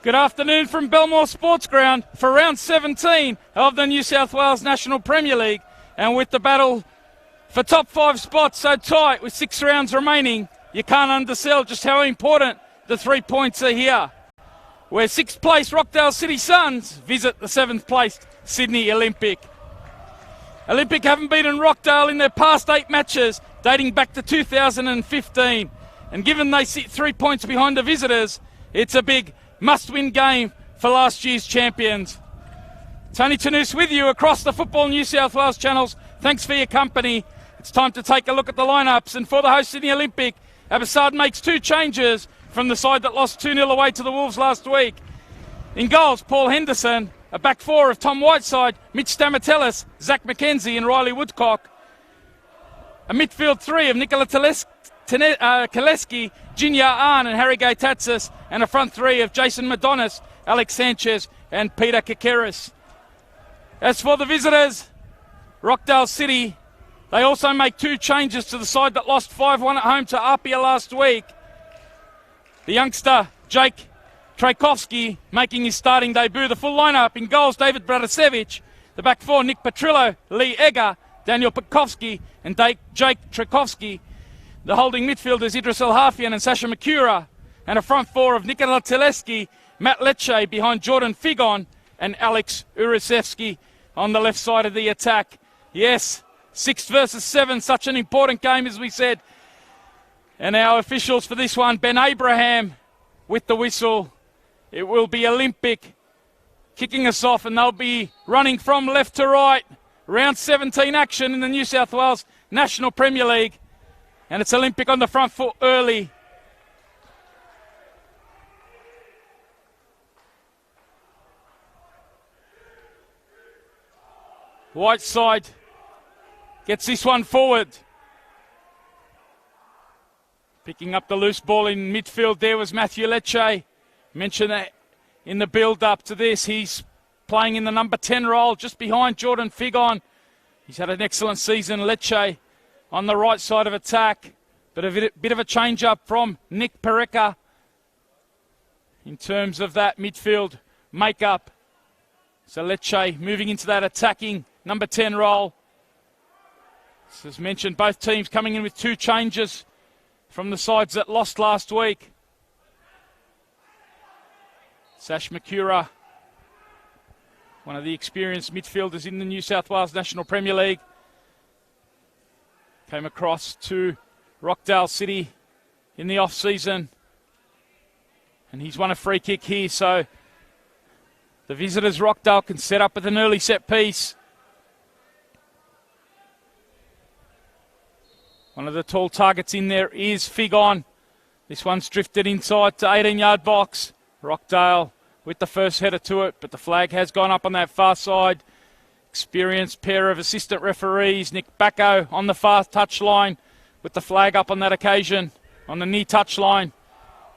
Good afternoon from Belmore Sports Ground for round 17 of the New South Wales National Premier League. And with the battle for top 5 spots so tight with 6 rounds remaining, you can't undersell just how important the 3 points are here. Where 6th place Rockdale City Suns visit the 7th place Sydney Olympic. Olympic haven't beaten Rockdale in their past 8 matches, dating back to 2015. And given they sit 3 points behind the visitors, it's a big must-win game for last year's champions. Tony Tanous with you across the Football New South Wales channels. Thanks for your company. It's time to take a look at the lineups. And for the host Sydney Olympic, Abbassad makes 2 changes from the side that lost 2-0 away to the Wolves last week. In goals, Paul Henderson. A back 4 of Tom Whiteside, Mitch Stamatellis, Zach McKenzie and Riley Woodcock. A midfield 3 of Nikola Kaleski, Jinya Ahn and Harry Gaitatsis, and a front 3 of Jason Madonis, Alex Sanchez and Peter Kakeris. As for the visitors, Rockdale City, they also make 2 changes to the side that lost 5-1 at home to Apia last week. The youngster, Jake Trajkovski, making his starting debut. The full lineup: in goals, David Bradasevich. The back 4, Nick Petrillo, Lee Egger, Daniel Pekovski and Jake Trajkovski. The holding midfielders, Idris El Hafian and Sasha Makura. And a front 4 of Nikola Teleski, Matt Lecce behind Jordan Figon and Alex Urasevsky on the left side of the attack. Yes, 6 versus 7, such an important game as we said. And our officials for this one, Ben Abraham with the whistle. It will be Olympic kicking us off, and they'll be running from left to right. Round 17 action in the New South Wales National Premier League. And it's Olympic on the front foot early. Whiteside gets this one forward. Picking up the loose ball in midfield there was Matthew Lecce. Mentioned that in the build-up to this. He's playing in the number 10 role just behind Jordan Figon. He's had an excellent season. Lecce on the right side of attack. But a bit of a change-up from Nick Pereka in terms of that midfield make-up. So Lecce moving into that attacking number 10 role. As mentioned, both teams coming in with 2 changes from the sides that lost last week. Sash Makura, one of the experienced midfielders in the New South Wales National Premier League, came across to Rockdale City in the off-season. And he's won a free kick here, so the visitors, Rockdale, can set up with an early set piece. One of the tall targets in there is Figon. This one's drifted inside to 18-yard box. Rockdale with the first header to it, but the flag has gone up on that far side. Experienced pair of assistant referees, Nick Bacco on the far touchline with the flag up on that occasion, on the near touchline.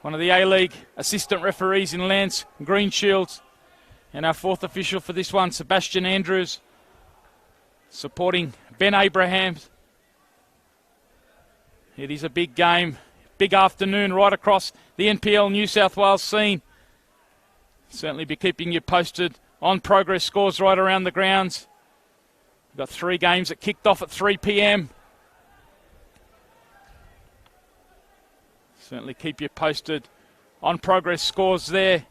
One of the A-League assistant referees in Lance Greenshields. And our 4th official for this one, Sebastian Andrews, supporting Ben Abraham. It is a big game, big afternoon right across the NPL New South Wales scene. Certainly be keeping you posted on progress scores right around the grounds. We've got 3 games that kicked off at 3 p.m. Certainly keep you posted on progress scores there.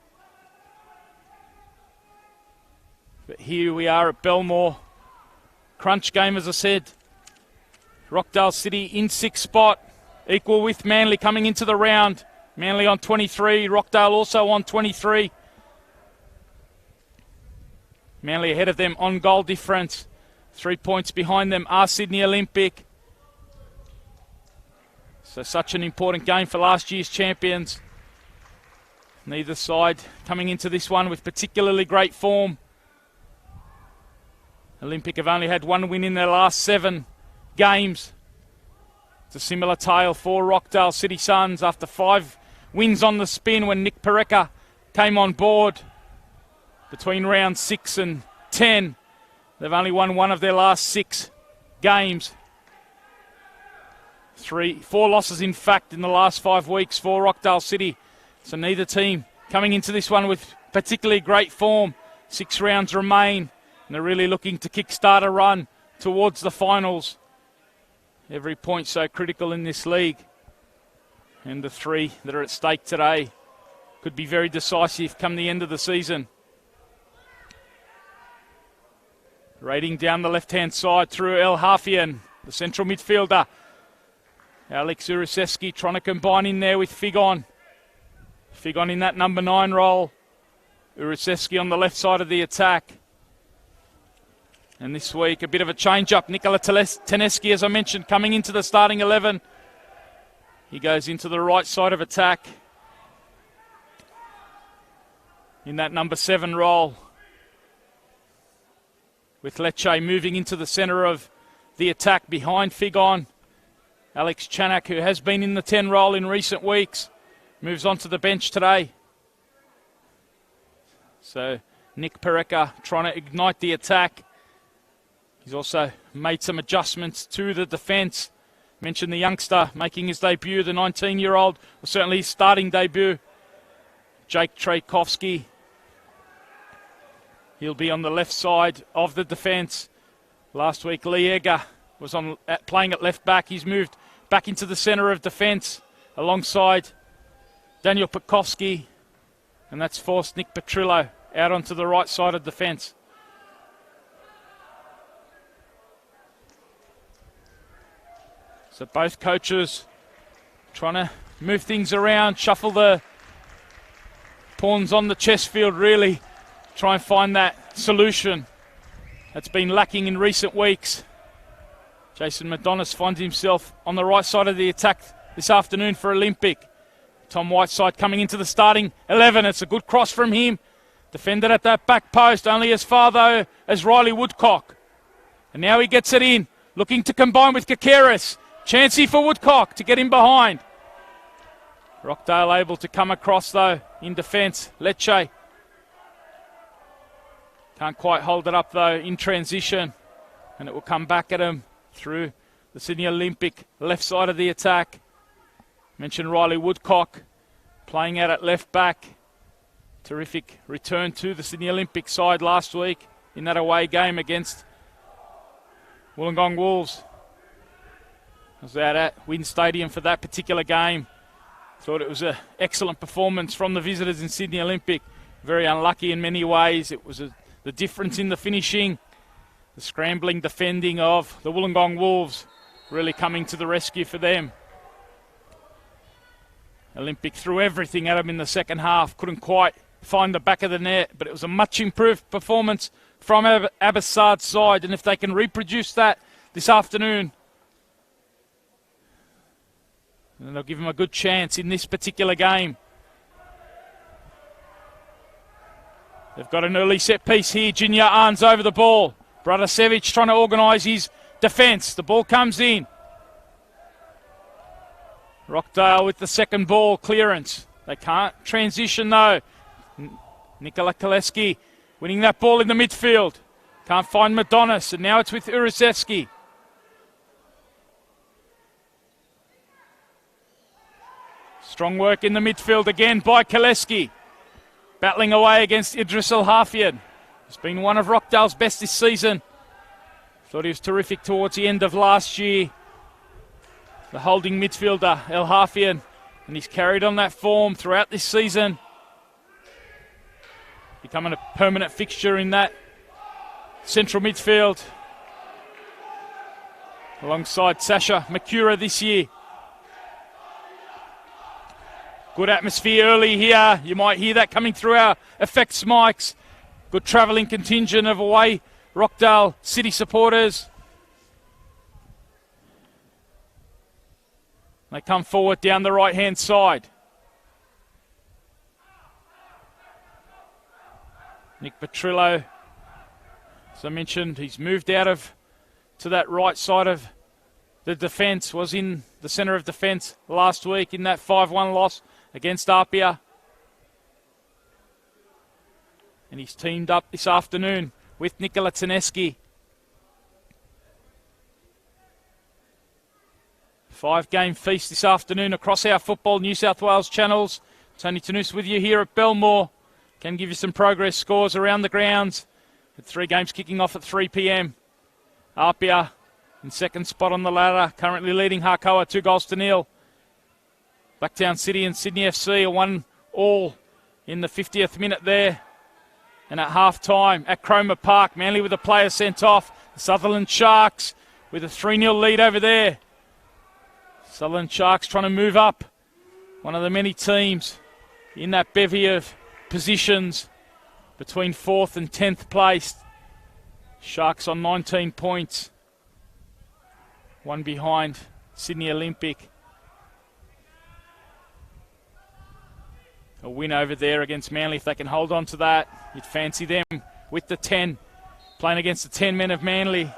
But here we are at Belmore. Crunch game, as I said. Rockdale City in 6th spot, equal with Manly coming into the round. Manly on 23, Rockdale also on 23. Manly ahead of them on goal difference. 3 points behind them are Sydney Olympic. So such an important game for last year's champions. Neither side coming into this one with particularly great form. Olympic have only had 1 win in their last 7 games. It's a similar tale for Rockdale City Suns after 5 wins on the spin when Nick Pereka came on board. Between round 6 and 10, they've only won 1 of their last 6 games. 4 losses, in fact, in the last 5 weeks for Rockdale City. So neither team coming into this one with particularly great form. 6 rounds remain, and they're really looking to kickstart a run towards the finals. Every point so critical in this league. And the 3 that are at stake today could be very decisive come the end of the season. Raiding down the left-hand side through El Hafian, the central midfielder. Alex Uriseski trying to combine in there with Figon. Figon in that number 9 role. Uriseski on the left side of the attack. And this week, a bit of a change-up. Nikola Teneski, as I mentioned, coming into the starting 11. He goes into the right side of attack in that number 7 role, with Lecce moving into the centre of the attack behind Figon. Alex Chanak, who has been in the 10 role in recent weeks, moves onto the bench today. So Nick Pereka trying to ignite the attack. He's also made some adjustments to the defence. Mentioned the youngster making his debut, the 19-year-old, or certainly his starting debut, Jake Trajkovski. He'll be on the left side of the defence. Last week, Lee Egger was playing at left back. He's moved back into the centre of defence alongside Daniel Pekovsky, and that's forced Nick Petrillo out onto the right side of defence. So both coaches trying to move things around, shuffle the pawns on the chess field, really try and find that solution that's been lacking in recent weeks. Jason Madonis finds himself on the right side of the attack this afternoon for Olympic. Tom Whiteside coming into the starting 11. It's a good cross from him. Defended at that back post, only as far though as Riley Woodcock. And now he gets it in, looking to combine with Kakeris. Chancey for Woodcock to get him behind. Rockdale able to come across though in defence. Lecce can't quite hold it up though in transition, and it will come back at him through the Sydney Olympic left side of the attack. Mentioned Riley Woodcock playing out at left back. Terrific return to the Sydney Olympic side last week in that away game against Wollongong Wolves. I was out at Wynn Stadium for that particular game. Thought it was an excellent performance from the visitors in Sydney Olympic. Very unlucky in many ways. It was the difference in the finishing, the scrambling defending of the Wollongong Wolves really coming to the rescue for them. Olympic threw everything at them in the second half. Couldn't quite find the back of the net, but it was a much improved performance from Abassad's side. And if they can reproduce that this afternoon, and they'll give him a good chance in this particular game. They've got an early set piece here. Jinya Arns over the ball. Bradasevic trying to organise his defence. The ball comes in. Rockdale with the second ball clearance. They can't transition though. Nikola Koleski winning that ball in the midfield. Can't find Madonis, and now it's with Uriseski. Strong work in the midfield again by Koleski. Battling away against Idris El Hafian. He's been one of Rockdale's best this season. Thought he was terrific towards the end of last year. The holding midfielder, El Hafian. And he's carried on that form throughout this season. Becoming a permanent fixture in that central midfield. Alongside Sasha Makura this year. Good atmosphere early here. You might hear that coming through our effects mics. Good travelling contingent of away Rockdale City supporters. They come forward down the right-hand side. Nick Petrillo, as I mentioned, he's moved out to that right side of the defence. Was in the centre of defence last week in that 5-1 loss against Apia. And he's teamed up this afternoon with Nikola Teneski. 5-game feast this afternoon across our Football New South Wales channels. Tony Tanous with you here at Belmore. Can give you some progress scores around the grounds. With 3 games kicking off at 3 p.m. Apia in second spot on the ladder, currently leading Harcoa 2-0. Blacktown City and Sydney FC are 1-1 in the 50th minute there. And at half-time at Cromer Park, Manly with a player sent off. The Sutherland Sharks with a 3-0 lead over there. Sutherland Sharks trying to move up. One of the many teams in that bevy of positions between 4th and 10th place. Sharks on 19 points. 1 behind Sydney Olympic. A win over there against Manly. If they can hold on to that, you'd fancy them with the 10. Playing against the 10 men of Manly.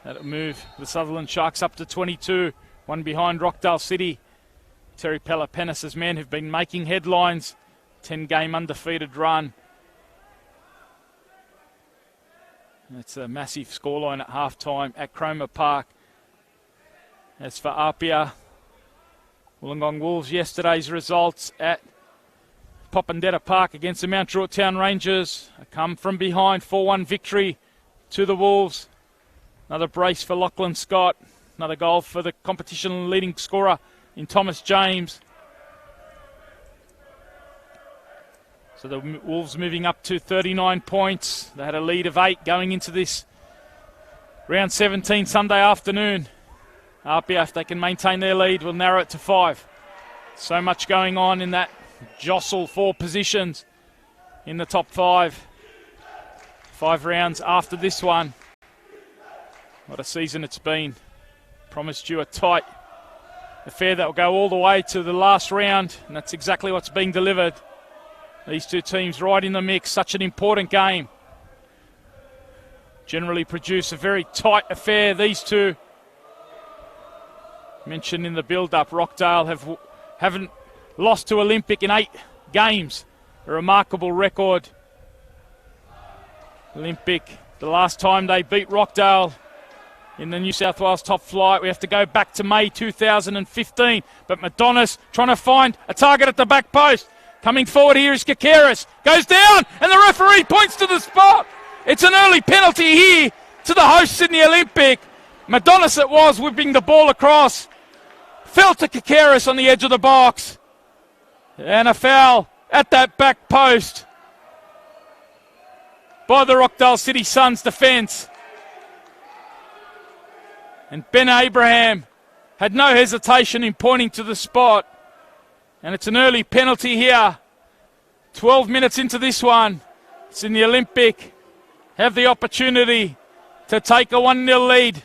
That'll move the Sutherland Sharks up to 22. 1 behind Rockdale City. Terry Peloponnes's men have been making headlines. 10-game undefeated run. It's a massive scoreline at half-time at Cromer Park. As for Apia, Wollongong Wolves, yesterday's results at Popondetta Park against the Mount Druitt Town Rangers. A come from behind 4-1 victory to the Wolves. Another brace for Lachlan Scott. Another goal for the competition leading scorer in Thomas James. So the Wolves moving up to 39 points. They had a lead of 8 going into this round 17 Sunday afternoon. Apia, if they can maintain their lead, will narrow it to 5. So much going on in that jostle for positions in the top 5. 5 rounds after this one. What a season it's been. Promised you a tight affair that will go all the way to the last round, and that's exactly what's being delivered. These two teams right in the mix, such an important game. Generally produce a very tight affair, these two. Mentioned in the build-up, Rockdale haven't lost to Olympic in 8 games. A remarkable record. Olympic, the last time they beat Rockdale in the New South Wales top flight, we have to go back to May 2015. But Madonna's trying to find a target at the back post. Coming forward here is Kakaris. Goes down, and the referee points to the spot. It's an early penalty here to the host Sydney Olympic. Madonna's it was, whipping the ball across. Fell to Kakaris on the edge of the box. And a foul at that back post by the Rockdale City Suns defence. And Ben Abraham had no hesitation in pointing to the spot. And it's an early penalty here. 12 minutes into this one. It's in the Olympic. Have the opportunity to take a 1-0 lead.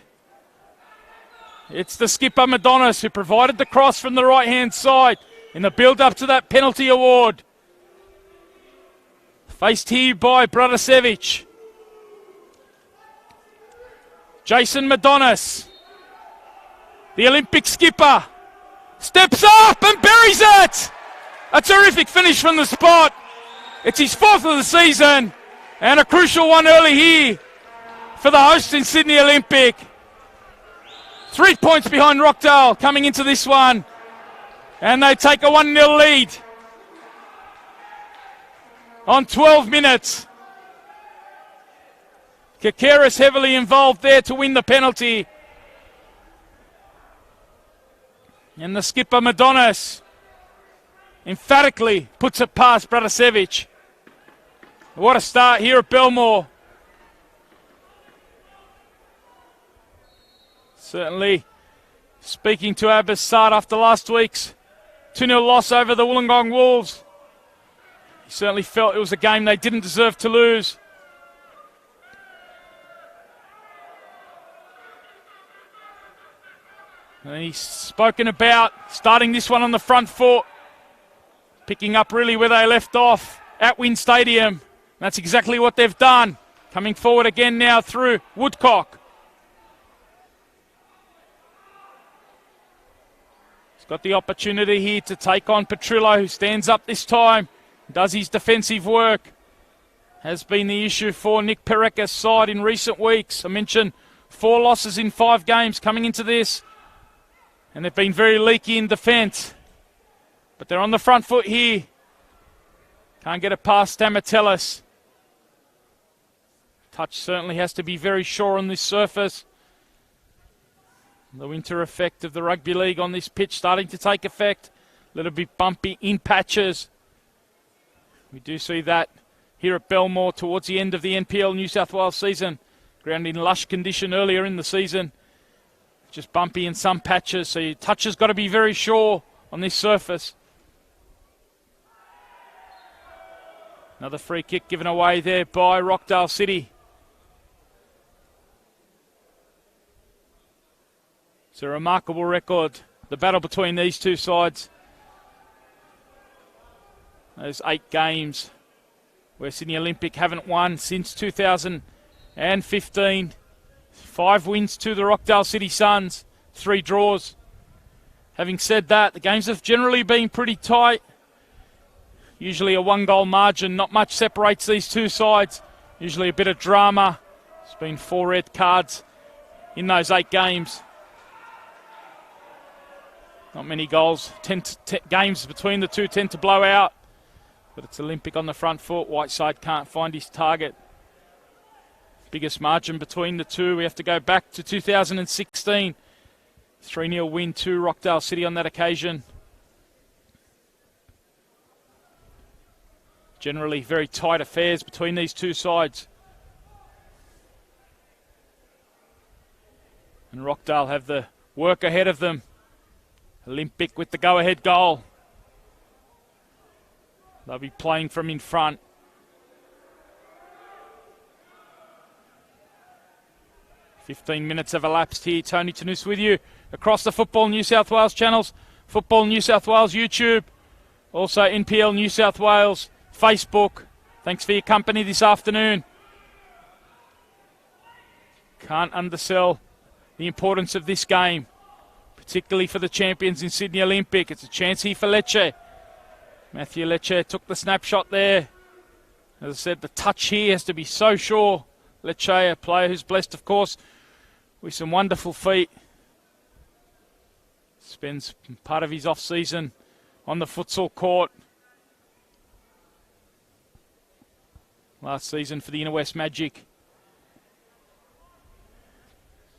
It's the skipper Madonis who provided the cross from the right-hand side in the build-up to that penalty award. Faced here by Bradasevic. Jason Madonis, the Olympic skipper, steps up and buries it! A terrific finish from the spot. It's his 4th of the season and a crucial one early here for the hosts in Sydney Olympic. 3 points behind Rockdale coming into this one, and they take a 1-0 lead on 12 minutes. Kakaris heavily involved there to win the penalty. And the skipper Madonis emphatically puts it past Bradasevic. What a start here at Belmore. Certainly speaking to Abbas Sard after last week's 2-0 loss over the Wollongong Wolves. He certainly felt it was a game they didn't deserve to lose. And he's spoken about starting this one on the front foot, picking up really where they left off at Wynn Stadium. That's exactly what they've done. Coming forward again now through Woodcock. He's got the opportunity here to take on Petrillo, who stands up this time, does his defensive work. Has been the issue for Nick Pereca's side in recent weeks. I mentioned 4 losses in 5 games coming into this. And they've been very leaky in defence. But they're on the front foot here. Can't get it past Stamatellis. Touch certainly has to be very sure on this surface. The winter effect of the rugby league on this pitch starting to take effect. A little bit bumpy in patches. We do see that here at Belmore towards the end of the NPL New South Wales season. Ground in lush condition earlier in the season. Just bumpy in some patches, so your touch has got to be very sure on this surface. Another free kick given away there by Rockdale City. It's a remarkable record, the battle between these two sides. Those 8 games where Sydney Olympic haven't won since 2015. 5 wins to the Rockdale City Suns, 3 draws. Having said that, the games have generally been pretty tight. Usually a 1-goal margin, not much separates these two sides. Usually a bit of drama. There's been 4 red cards in those 8 games. Not many goals. Games between the two tend to blow out. But it's Olympic on the front foot. Whiteside can't find his target. Biggest margin between the two. We have to go back to 2016. 3-0 win to Rockdale City on that occasion. Generally very tight affairs between these two sides. And Rockdale have the work ahead of them. Olympic with the go-ahead goal. They'll be playing from in front. "15 minutes have elapsed here. Tony Tanous with you across the Football New South Wales channels. Football New South Wales YouTube. Also NPL New South Wales Facebook. Thanks for your company this afternoon. Can't undersell the importance of this game, particularly for the champions in Sydney Olympic. It's a chance here for Lecce. Matthew Lecce took the snapshot there. As I said, the touch here has to be so sure. Lecce, a player who's blessed, of course, with some wonderful feet. Spends part of his off-season on the futsal court. Last season for the Inner West Magic.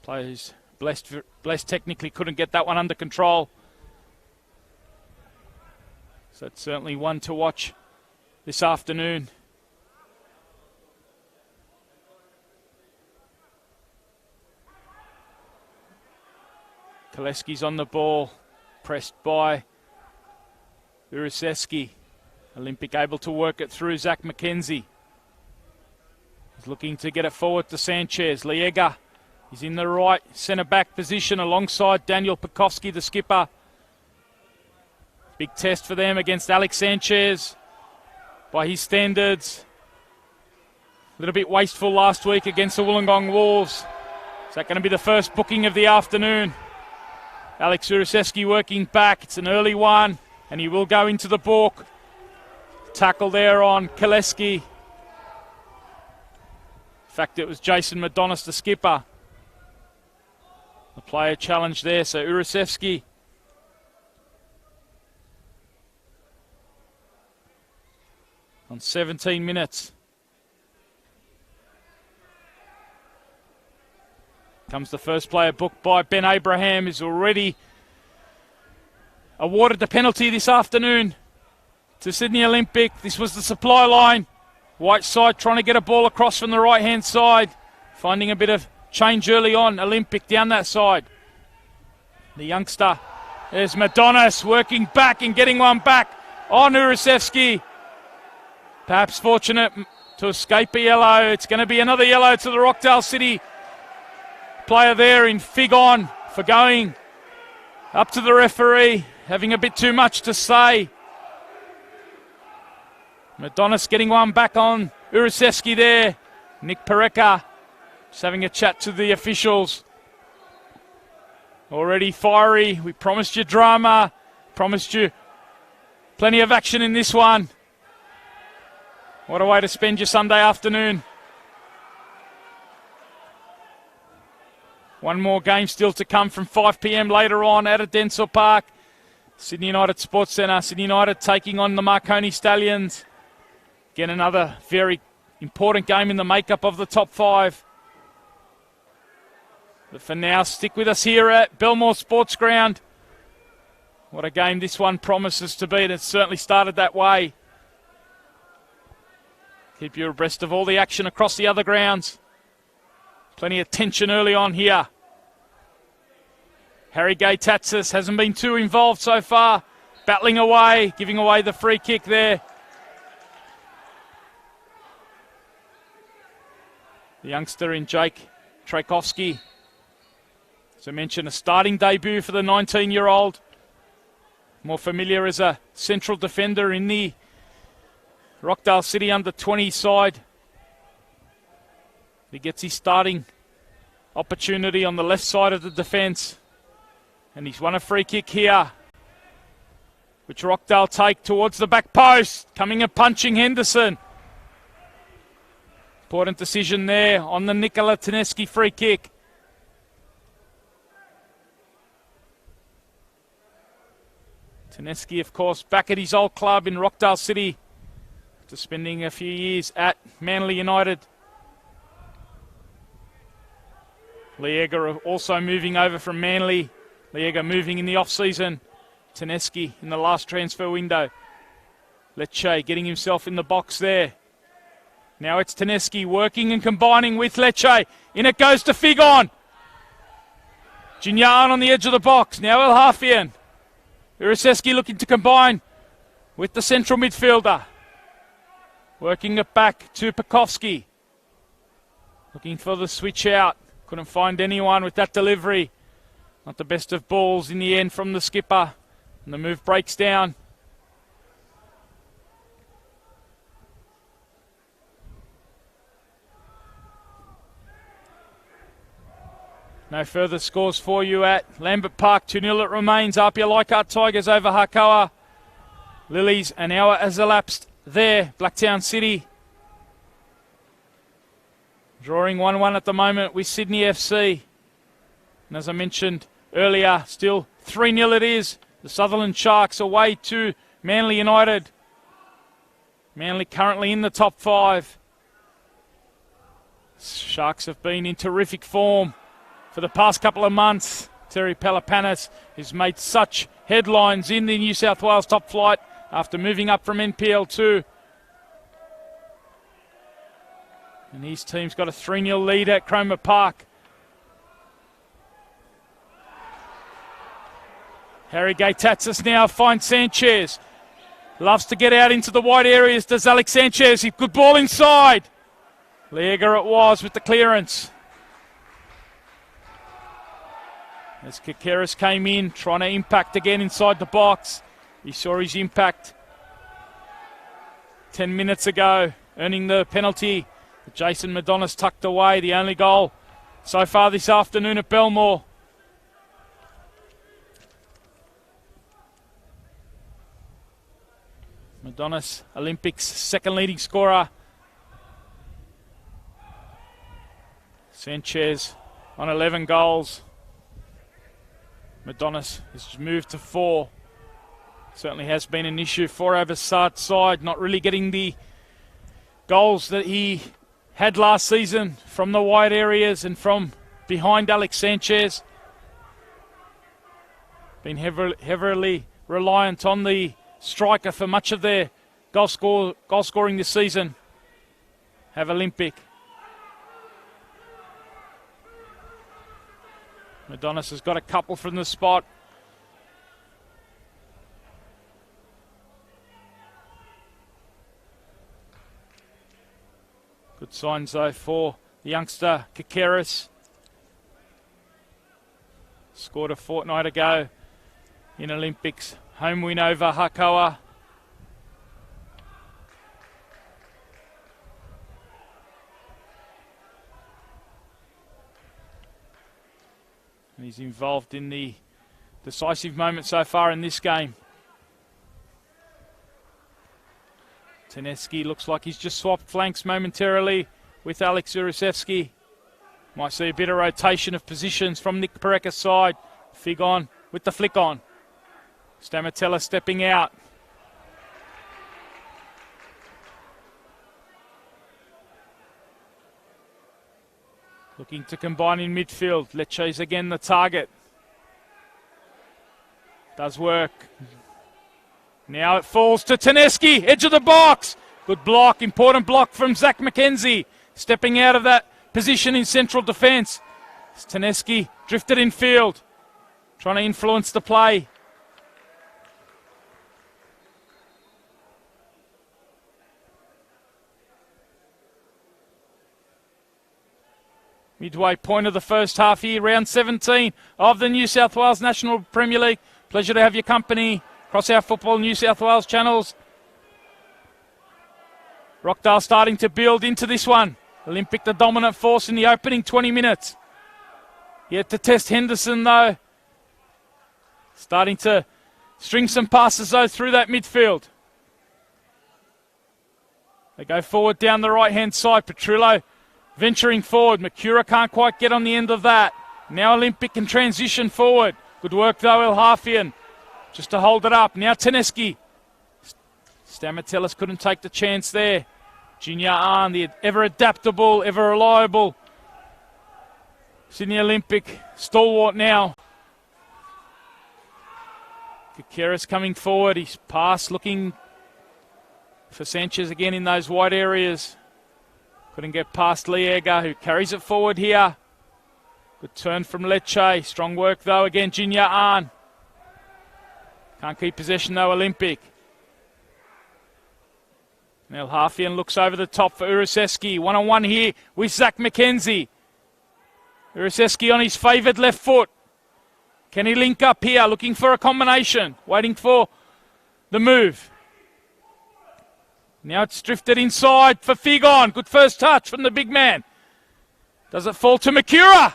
Player who's blessed technically, couldn't get that one under control. So it's certainly one to watch this afternoon. Koleski's on the ball, pressed by Uriseski. Olympic able to work it through Zach McKenzie. He's looking to get it forward to Sanchez. Liega is in the right centre-back position alongside Daniel Pekowski, the skipper. Big test for them against Alex Sanchez by his standards. A little bit wasteful last week against the Wollongong Wolves. Is that going to be the first booking of the afternoon? Alex Uriseski working back. It's an early one, and he will go into the balk. Tackle there on Koleski. In fact, it was Jason Madonis, the skipper. The player challenged there, so Uriseski. On 17 minutes. Comes the first player booked by Ben Abraham, who's already awarded the penalty this afternoon to Sydney Olympic. This was the supply line. Whiteside trying to get a ball across from the right-hand side. Finding a bit of change early on. Olympic down that side. The youngster, there's Madonis working back and getting one back on Uriseski. Perhaps fortunate to escape a yellow. It's going to be another yellow to the Rockdale City player there in Fig on for going up to the referee, having a bit too much to say. Madonis getting one back on Uriseski there. Nick Pereka just having a chat to the officials. Already fiery. We promised you drama. Promised you plenty of action in this one. What a way to spend your Sunday afternoon. One more game still to come from 5 p.m. later on at Denzel Park. Sydney United Sports Centre. Sydney United taking on the Marconi Stallions. Again, another very important game in the makeup of the top 5. But for now, stick with us here at Belmore Sports Ground. What a game this one promises to be, and it's certainly started that way. Keep you abreast of all the action across the other grounds. Plenty of tension early on here. Harry Gay-Tatsis hasn't been too involved so far. Battling away, giving away the free kick there. The youngster in Jake Trajkovski. As I mentioned, a starting debut for the 19-year-old. More familiar as a central defender in the Rockdale City under-20 side. He gets his starting opportunity on the left side of the defence. And he's won a free kick here, which Rockdale take towards the back post. Coming and punching Henderson. Important decision there on the Nikola Taneski free kick. Taneski, of course, back at his old club in Rockdale City after spending a few years at Manly United. Liega also moving over from Manly. Liega moving in the off-season. Taneski in the last transfer window. Lecce getting himself in the box there. Now it's Taneski working and combining with Lecce. In it goes to Figon. Jinyan on the edge of the box. Now El Hafian. Uriseski looking to combine with the central midfielder. Working it back to Pekovsky. Looking for the switch out. Couldn't find anyone with that delivery. Not the best of balls in the end from the skipper. And the move breaks down. No further scores for you at Lambert Park. 2-0 it remains. Apia Leichhardt Tigers over Harkoa. Lilies, an hour has elapsed there. Blacktown City drawing 1-1 at the moment with Sydney FC. And as I mentioned earlier, still 3-0 it is. The Sutherland Sharks away to Manly United. Manly currently in the top 5. Sharks have been in terrific form for the past couple of months. Terry Palapanis has made such headlines in the New South Wales top flight after moving up from NPL 2. And his team's got a 3-0 lead at Cromer Park. Harry Gay-Tatsis now finds Sanchez. Loves to get out into the wide areas, does Alex Sanchez. Good ball inside. Liega it was with the clearance. As Kakeris came in, trying to impact again inside the box. He saw his impact 10 minutes ago, earning the penalty. But Jason Madonna's tucked away, the only goal so far this afternoon at Belmore. Madonna's Olympics second leading scorer. Sanchez on 11 goals. Madonna's has moved to 4. Certainly has been an issue for Avasar's side, not really getting the goals that he had last season from the wide areas and from behind Alex Sanchez. Been heavily reliant on the striker for much of their goal scoring this season. Have Olympic. Madonna's has got a couple from the spot. Good signs though for the youngster Kakeris. Scored a fortnight ago in Olympics. Home win over Harkoa. And he's involved in the decisive moment so far in this game. Taneski looks like he's just swapped flanks momentarily with Alex Urusevsky. Might see a bit of rotation of positions from Nick Pareka's side. Figon with the flick on. Stamatella stepping out. Looking to combine in midfield. Lecce's again the target. Does work. Now it falls to Tedeschi, edge of the box. Good block, important block from Zach McKenzie. Stepping out of that position in central defence. Tedeschi drifted in field, trying to influence the play. Midway point of the first half here, round 17 of the New South Wales National Premier League. Pleasure to have your company across our Football New South Wales channels. Rockdale starting to build into this one. Olympic the dominant force in the opening 20 minutes. Yet to test Henderson though. Starting to string some passes though through that midfield. They go forward down the right hand side. Petrillo venturing forward. Macura can't quite get on the end of that. Now Olympic can transition forward. Good work though, El Hafian, just to hold it up. Now Tedeschi. Stamatellis couldn't take the chance there. Junior Arn, the ever adaptable, ever reliable Sydney Olympic stalwart now. Gutierrez coming forward. He's pass looking for Sanchez again in those wide areas. Couldn't get past Lee Egger, who carries it forward here. Good turn from Lecce. Strong work though again, Junior Arn. Can't keep possession though, Olympic. Now Hafian looks over the top for Uriseski. One-on-one here with Zach McKenzie. Uriseski on his favoured left foot. Can he link up here? Looking for a combination. Waiting for the move. Now it's drifted inside for Figon. Good first touch from the big man. Does it fall to Macura?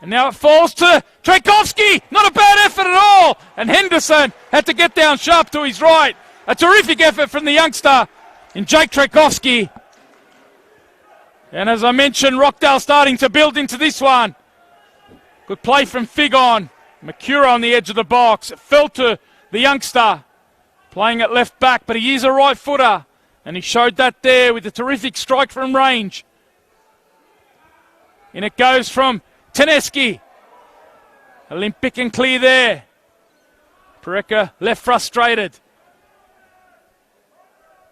And now it falls to Tchaikovsky. Not a bad effort at all. And Henderson had to get down sharp to his right. A terrific effort from the youngster in Jake Tchaikovsky. And as I mentioned, Rockdale starting to build into this one. Good play from Figon. Macura on the edge of the box. It fell to the youngster. Playing at left back, but he is a right footer. And he showed that there with a terrific strike from range. And it goes from Tedeschi. Olympic and clear there. Pareka left frustrated.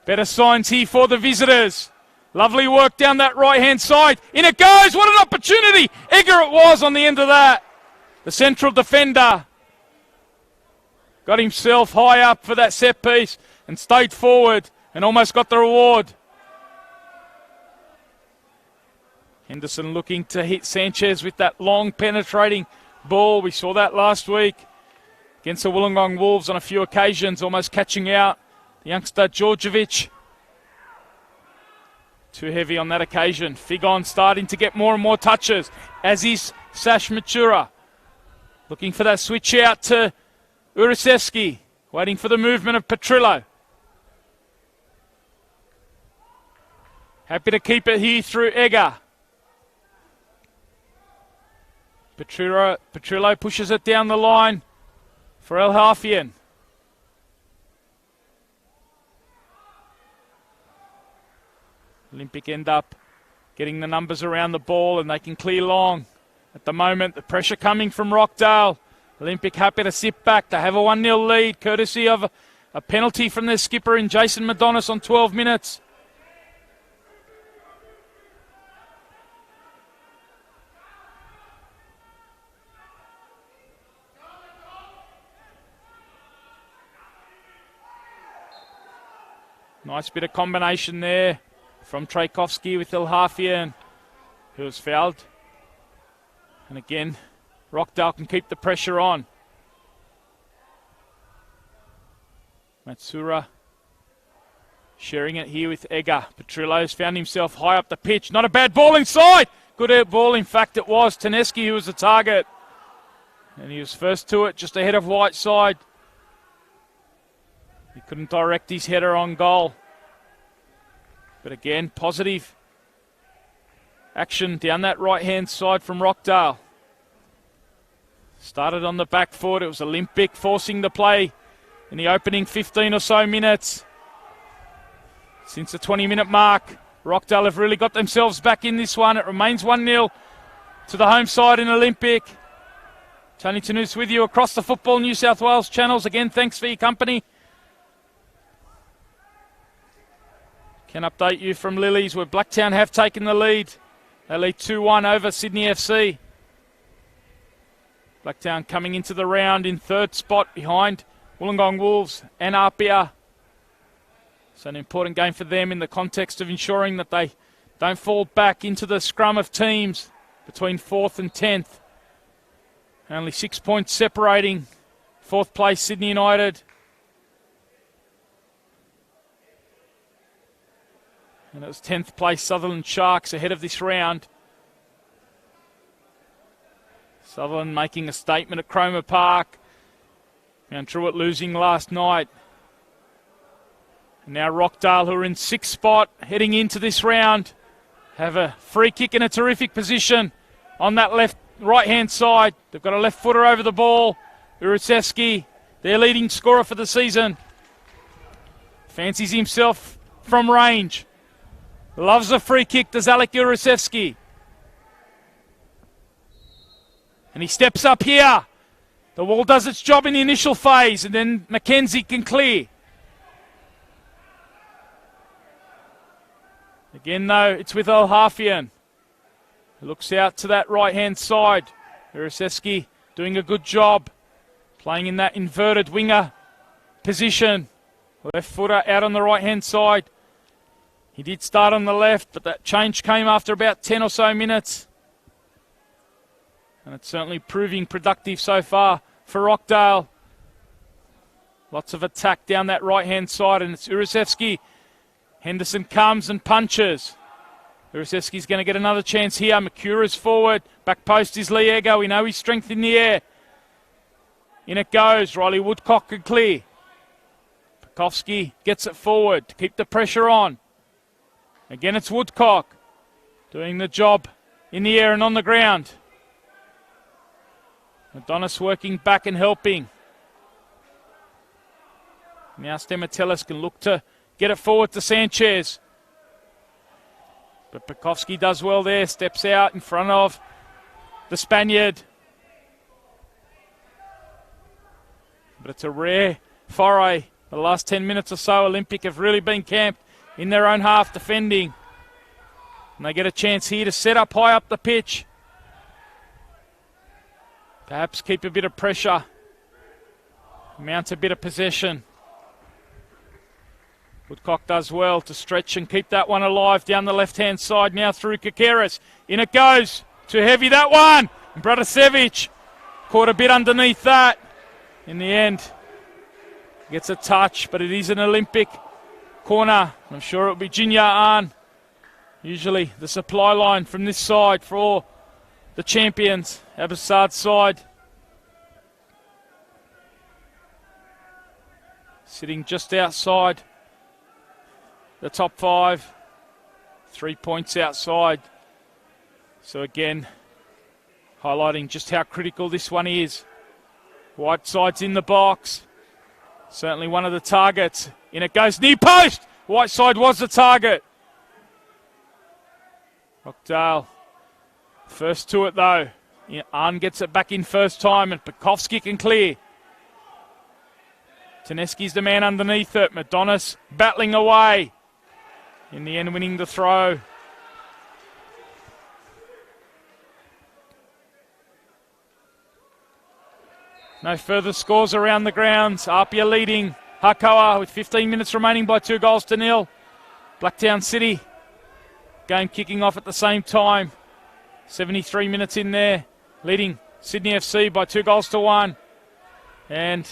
Better signs here for the visitors. Lovely work down that right-hand side. In it goes. What an opportunity. Egger it was on the end of that. The central defender got himself high up for that set piece and stayed forward and almost got the reward. Henderson looking to hit Sanchez with that long penetrating ball. We saw that last week against the Wollongong Wolves on a few occasions, almost catching out the youngster Djordjevic. Too heavy on that occasion. Figon starting to get more and more touches, as is Sash Matura. Looking for that switch out to Uriseski, waiting for the movement of Petrillo. Happy to keep it here through Egger. Petrillo pushes it down the line for El Hafian. Olympic end up getting the numbers around the ball and they can clear long. At the moment, the pressure coming from Rockdale. Olympic happy to sit back. They have a 1-0 lead, courtesy of a penalty from their skipper in Jason Madonis on 12 minutes. Nice bit of combination there from Tchaikovsky with El Hafian, who was fouled. And again, Rockdale can keep the pressure on. Matsura sharing it here with Egger. Petrillo's found himself high up the pitch. Not a bad ball inside. Good air ball. In fact, it was Tedeschi who was the target. And he was first to it, just ahead of Whiteside. He couldn't direct his header on goal. But again, positive action down that right-hand side from Rockdale. Started on the back foot. It was Olympic forcing the play in the opening 15 or so minutes. Since the 20-minute mark, Rockdale have really got themselves back in this one. It remains 1-0 to the home side in Olympic. Tony Tanous with you across the Football New South Wales channels. Again, thanks for your company. Can update you from Lilies where Blacktown have taken the lead. They lead 2-1 over Sydney FC. Blacktown coming into the round in third spot behind Wollongong Wolves and Apia. It's an important game for them in the context of ensuring that they don't fall back into the scrum of teams between 4th and 10th. Only 6 points separating 4th place Sydney United. And it was 10th place Sutherland Sharks ahead of this round. Sutherland making a statement at Cromer Park. Mount Druitt losing last night. And now Rockdale, who are in 6th spot, heading into this round, have a free kick in a terrific position on that right-hand side. They've got a left footer over the ball. Urusevsky, their leading scorer for the season, fancies himself from range. Loves a free kick, does Alec Urusevsky. And he steps up here. The wall does its job in the initial phase, and then McKenzie can clear. Again, though, it's with Al-Hafian. He looks out to that right-hand side. Urusevsky doing a good job, playing in that inverted winger position. Left footer out on the right-hand side. He did start on the left, but that change came after about 10 or so minutes. And it's certainly proving productive so far for Rockdale. Lots of attack down that right-hand side, and it's Urusevsky. Henderson comes and punches. Urusevsky's going to get another chance here. Makura's forward. Back post is Liego. We know his strength in the air. In it goes. Riley Woodcock can clear. Pekovsky gets it forward to keep the pressure on. Again, it's Woodcock doing the job in the air and on the ground. Adonis working back and helping. Now Stematelis can look to get it forward to Sanchez. But Pekovsky does well there, steps out in front of the Spaniard. But it's a rare foray. The last 10 minutes or so, Olympic have really been camped in their own half defending. And they get a chance here to set up high up the pitch. Perhaps keep a bit of pressure. Mount a bit of possession. Woodcock does well to stretch and keep that one alive down the left-hand side. Now through Kakeris. In it goes. Too heavy, that one. And Bratasevic caught a bit underneath that. In the end, gets a touch, but it is an Olympic corner. I'm sure it'll be Jinya Ahn. Usually the supply line from this side for the champions, Abbasad's side. Sitting just outside the top 5. 3 points outside. So again, highlighting just how critical this one is. Whiteside's in the box. Certainly one of the targets. In it goes, near post! Whiteside was the target. Rockdale, first to it though. Ahn gets it back in first time and Pekovsky can clear. Taneski's the man underneath it. Madonis battling away. In the end, winning the throw. No further scores around the grounds. Apia leading Hakoa with 15 minutes remaining by 2-0. Blacktown City game kicking off at the same time. 73 minutes in there, leading Sydney FC by 2-1. And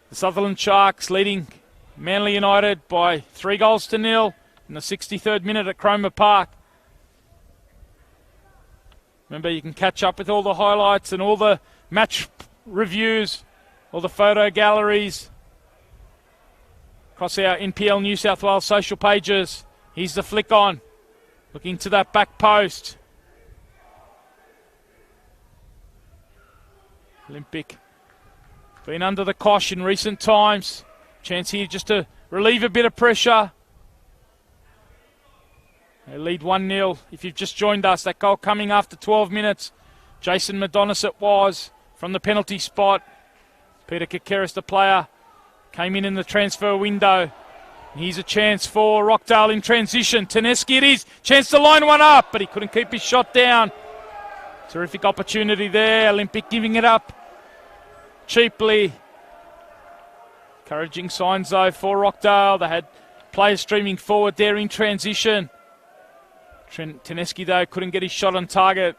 the Sutherland Sharks leading Manly United by 3-0 in the 63rd minute at Cromer Park. Remember, you can catch up with all the highlights and all the match reviews, all the photo galleries across our NPL New South Wales social pages. Here's the flick on, looking to that back post. Olympic been under the cosh in recent times. Chance here just to relieve a bit of pressure. They lead 1-0. If you've just joined us, that goal coming after 12 minutes. Jason Madonis it was from the penalty spot. Peter Kakeris, the player, came in the transfer window. Here's a chance for Rockdale in transition. Teneski it is. Chance to line one up, but he couldn't keep his shot down. Terrific opportunity there. Olympic giving it up cheaply. Encouraging signs, though, for Rockdale. They had players streaming forward there in transition. Teneski, though, couldn't get his shot on target.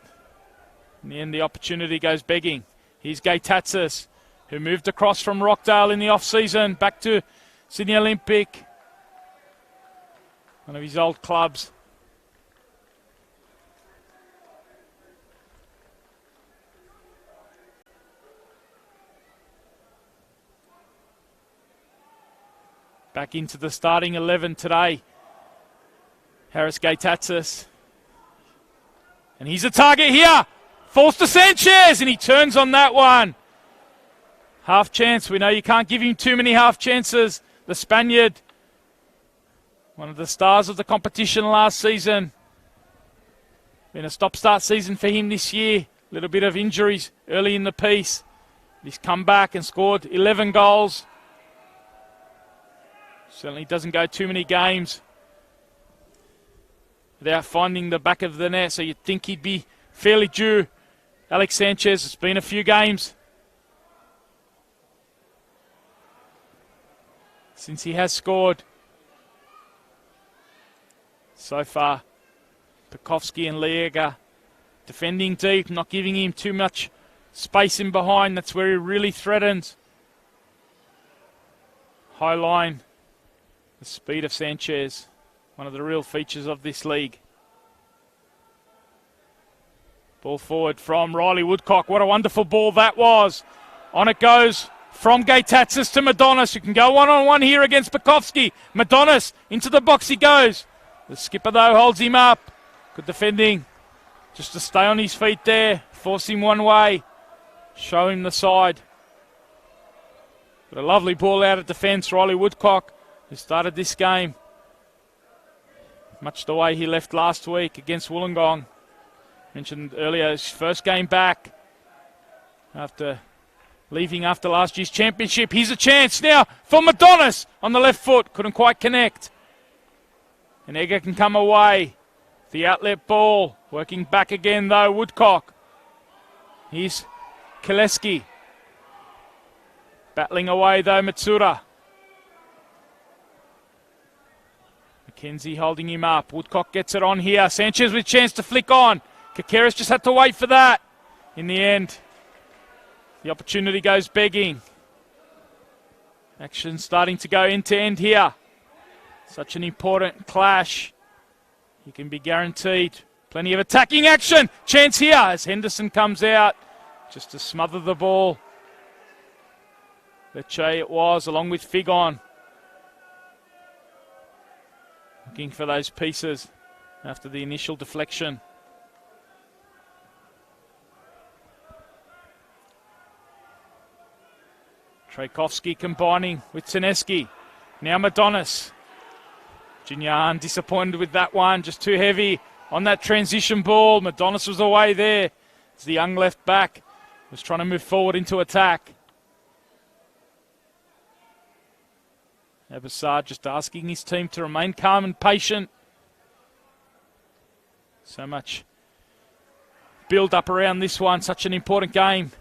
In the end, the opportunity goes begging. Here's Gaitatsis, who moved across from Rockdale in the off-season, back to Sydney Olympic, one of his old clubs. Back into the starting 11 today. Harris Gaitatsis. And he's a target here. Falls to Sanchez, and he turns on that one. Half chance. We know you can't give him too many half chances. The Spaniard, one of the stars of the competition last season. Been a stop-start season for him this year. A little bit of injuries early in the piece. He's come back and scored 11 goals. Certainly doesn't go too many games without finding the back of the net, so you'd think he'd be fairly due. Alex Sanchez, it's been a few games since he has scored. So far, Pekovsky and Liega defending deep, not giving him too much space in behind. That's where he really threatens. High line, the speed of Sanchez, one of the real features of this league. Ball forward from Riley Woodcock. What a wonderful ball that was. On it goes from Gaitatsis to Madonis, who can go one-on-one here against Pekovsky. Madonis, into the box he goes. The skipper, though, holds him up. Good defending. Just to stay on his feet there. Force him one way. Show him the side. But a lovely ball out of defence. Riley Woodcock, who started this game much the way he left last week against Wollongong. Mentioned earlier, his first game back after leaving after last year's championship. Here's a chance now for Madonis on the left foot. Couldn't quite connect. And Egger can come away. The outlet ball. Working back again, though, Woodcock. Here's Kileski. Battling away, though, Matsura. McKenzie holding him up. Woodcock gets it on here. Sanchez with chance to flick on. Kakeris just had to wait for that. In the end, the opportunity goes begging. Action starting to go end to end here. Such an important clash. You can be guaranteed plenty of attacking action. Chance here as Henderson comes out just to smother the ball. Lecce it was, along with Figon. Looking for those pieces after the initial deflection. Trajkovski combining with Teneski. Now Madonis. Jinyan disappointed with that one, just too heavy on that transition ball. Madonis was away there as the young left back was trying to move forward into attack. Abassar just asking his team to remain calm and patient. So much build up around this one, such an important game.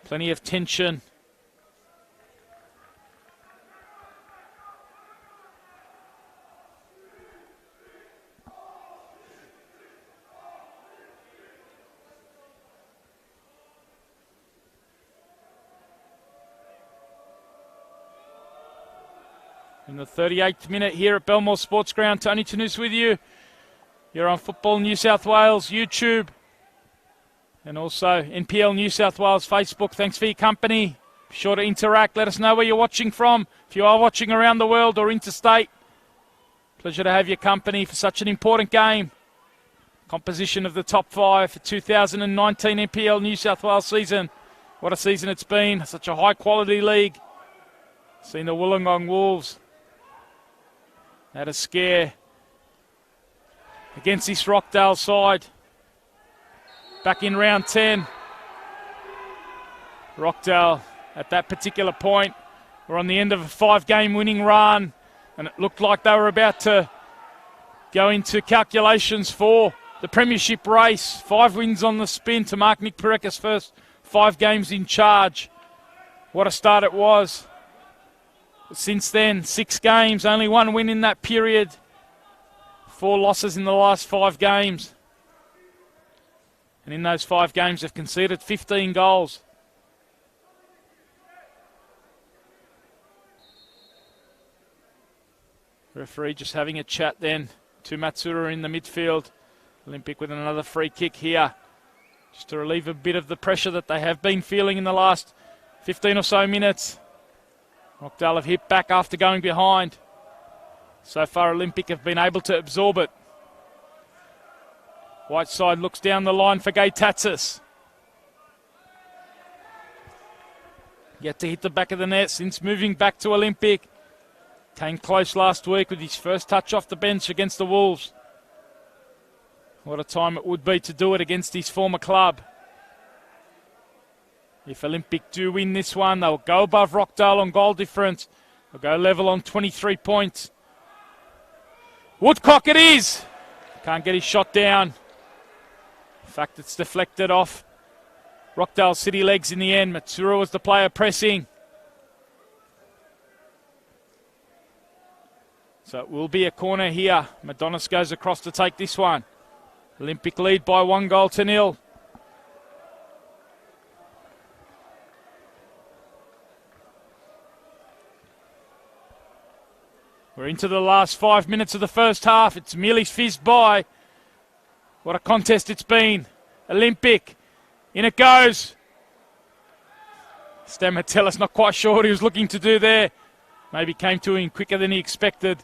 Plenty of tension. In the 38th minute here at Belmore Sports Ground, Tony Tanous with you. You're on Football New South Wales YouTube and also NPL New South Wales Facebook. Thanks for your company. Be sure to interact. Let us know where you're watching from. If you are watching around the world or interstate, pleasure to have your company for such an important game. Composition of the top five for 2019 NPL New South Wales season What a season it's been. Such a high-quality league. Seen the Wollongong Wolves had a scare against this Rockdale side. Back in round 10. Rockdale, at that particular point, were on the end of a 5-game winning run, and it looked like they were about to go into calculations for the premiership race. 5 wins on the spin to mark Nick Pareka's first 5 games in charge. What a start it was. Since then, 6 games, only 1 win in that period. 4 losses in the last 5 games. And in those 5 games, they've conceded 15 goals. Referee just having a chat then to Matsura in the midfield. Olympic with another free kick here, just to relieve a bit of the pressure that they have been feeling in the last 15 or so minutes. Rockdale have hit back after going behind. So far, Olympic have been able to absorb it. Whiteside looks down the line for Gaitatsis. Yet to hit the back of the net since moving back to Olympic. Came close last week with his first touch off the bench against the Wolves. What a time it would be to do it against his former club. If Olympic do win this one, they'll go above Rockdale on goal difference. They'll go level on 23 points. Woodcock it is. Can't get his shot down. In fact, it's deflected off Rockdale City legs in the end. Matsura was the player pressing. So it will be a corner here. Madonis goes across to take this one. Olympic lead by 1-0. We're into the last 5 minutes of the first half. It's merely fizzed by. What a contest it's been. Olympic. In it goes. Stamatellis not quite sure what he was looking to do there. Maybe came to him quicker than he expected.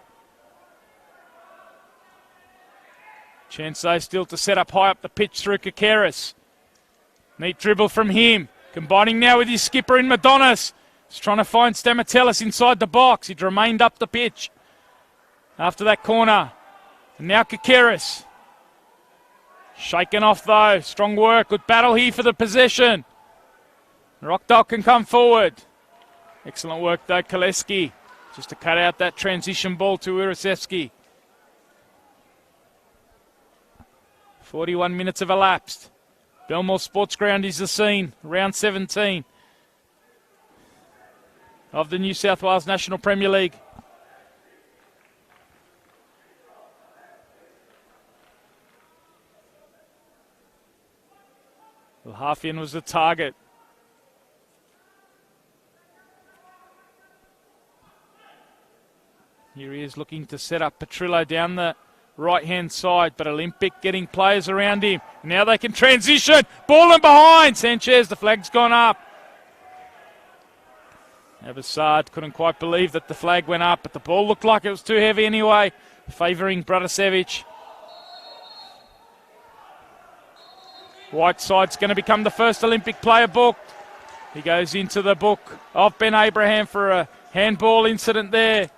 Chance though still to set up high up the pitch through Kakeris. Neat dribble from him. Combining now with his skipper in Madonis. He's trying to find Stamatellis inside the box. He'd remained up the pitch after that corner. And now Kakeris. Shaken off though. Strong work. Good battle here for the possession. Rockdale can come forward. Excellent work though, Koleski. Just to cut out that transition ball to Urasevsky. 41 minutes have elapsed. Belmore Sports Ground is the scene. Round 17 of the New South Wales National Premier League. Well, half-in was the target. Here he is looking to set up Petrillo down the right-hand side, but Olympic getting players around him. Now they can transition. Ball in behind. Sanchez, the flag's gone up. Abasad couldn't quite believe that the flag went up, but the ball looked like it was too heavy anyway, favouring Bratasevic. Whiteside's going to become the first Olympic player booked. He goes into the book of Ben Abraham for a handball incident there.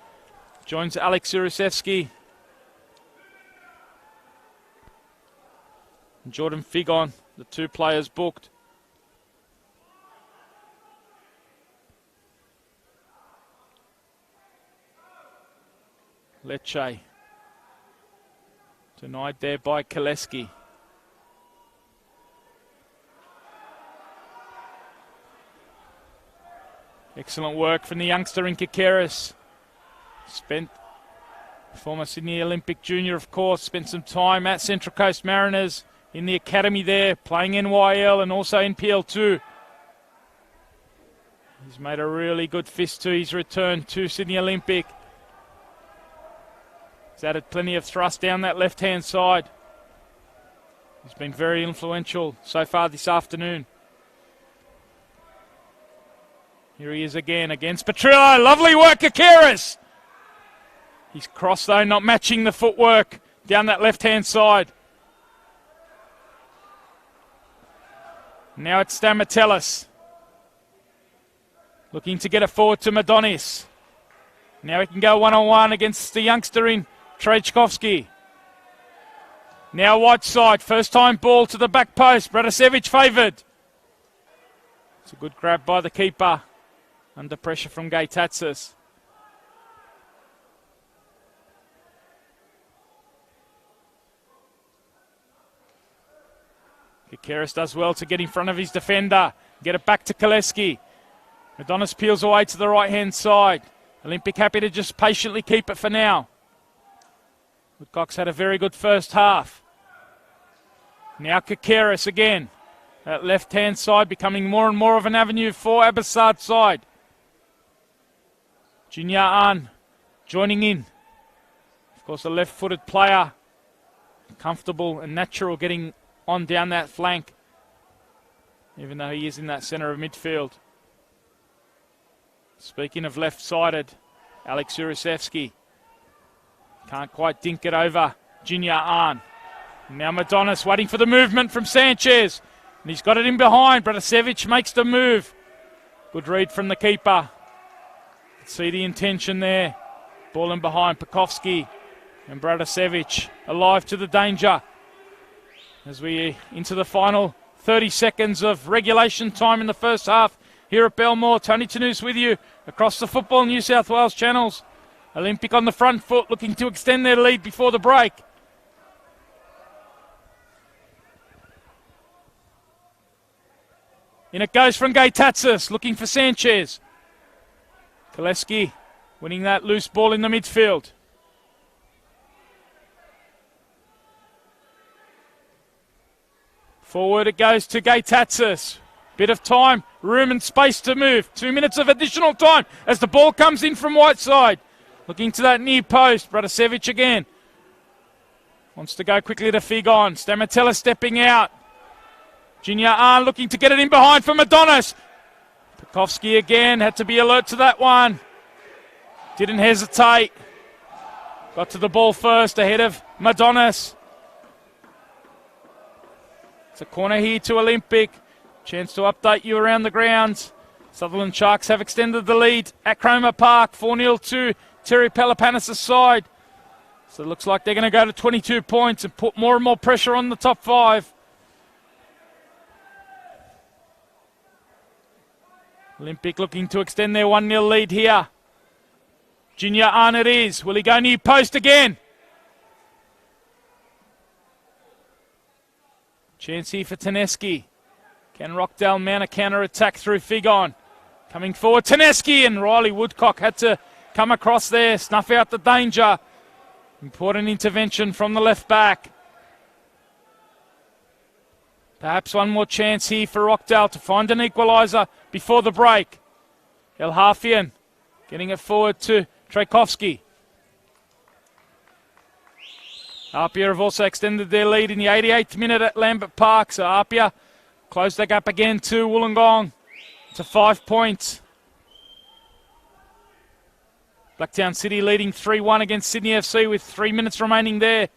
Joins Alex Urasevsky. And Jordan Figon, the 2 players booked. Lecce. Denied there by Koleski. Excellent work from the youngster in Kakeris. Former Sydney Olympic junior, of course, spent some time at Central Coast Mariners in the academy there, playing NYL and also NPL too. He's made a really good fist to his return to Sydney Olympic. He's added plenty of thrust down that left-hand side. He's been very influential so far this afternoon. Here he is again against Petrillo. Lovely work, Kakeris. His cross, though, not matching the footwork down that left-hand side. Now it's Stamatellis. Looking to get it forward to Madonis. Now he can go one-on-one against the youngster in Trejkovski. Now wide side, first time ball to the back post. Bratasevic favoured. It's a good grab by the keeper. Under pressure from Gaitatsis. Kikeris does well to get in front of his defender. Get it back to Koleski. Adonis peels away to the right-hand side. Olympic happy to just patiently keep it for now. Woodcock's had a very good first half. Now Kikeris again. That left-hand side becoming more and more of an avenue for Abbasad's side. Junior An joining in. Of course, a left-footed player. Comfortable and natural getting on down that flank, even though he is in that centre of midfield. Speaking of left-sided, Alex Urusevsky can't quite dink it over Junior An. Now Madonis waiting for the movement from Sanchez, and he's got it in behind. Bratasevic makes the move. Good read from the keeper. See the intention there. Ball in behind Pekovsky and Bratasevic alive to the danger. As we into the final 30 seconds of regulation time in the first half here at Belmore. Tony Tanous with you across the Football New South Wales channels. Olympic on the front foot looking to extend their lead before the break. In it goes from Gaitatsis looking for Sanchez. Koleski winning that loose ball in the midfield. Forward it goes to Gaitatsis. Bit of time, room and space to move. 2 minutes of additional time as the ball comes in from right side. Looking to that near post. Bratasevic again. Wants to go quickly to Figon. Stamatella stepping out. Junior An looking to get it in behind for Madonis. Pekovsky again. Had to be alert to that one. Didn't hesitate. Got to the ball first ahead of Madonis. It's a corner here to Olympic. Chance to update you around the grounds. Sutherland Sharks have extended the lead at Cromer Park. 4-0 to Terry Pelapanis' side. So it looks like they're going to go to 22 points and put more and more pressure on the top five. Olympic looking to extend their 1-0 lead here. Junior An it is. Will he go near post again? Chance here for Taneski. Can Rockdale mount a counter-attack through Figon? Coming forward, Taneski, and Riley Woodcock had to come across there, snuff out the danger. Important intervention from the left back. Perhaps one more chance here for Rockdale to find an equaliser before the break. El Hafian getting it forward to Trejkovski. Apia have also extended their lead in the 88th minute at Lambert Park. So Apia closed the gap again to Wollongong to 5 points. Blacktown City leading 3-1 against Sydney FC with 3 minutes remaining there.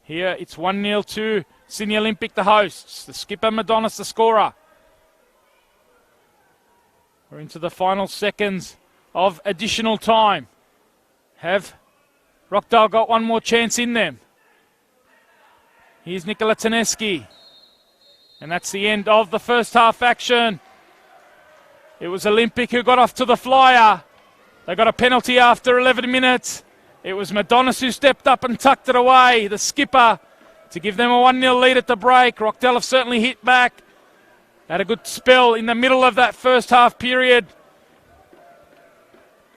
Here it's 1-0 to Sydney Olympic, the hosts. The skipper Madonis, the scorer. We're into the final seconds of additional time. Have Rockdale got one more chance in them? Here's Nikola Taneski. And that's the end of the first half action. It was Olympic who got off to the flyer. They got a penalty after 11 minutes. It was Madonis who stepped up and tucked it away, the skipper, to give them a 1-0 lead at the break. Rockdale have certainly hit back. Had a good spell in the middle of that first half period.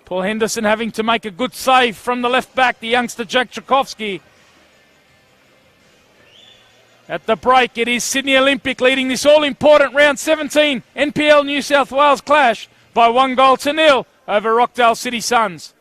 Paul Henderson having to make a good save from the left back, the youngster Jake Trejkovski. At the break, it is Sydney Olympic leading this all-important round 17 NPL New South Wales clash by 1-0 over Rockdale City Suns.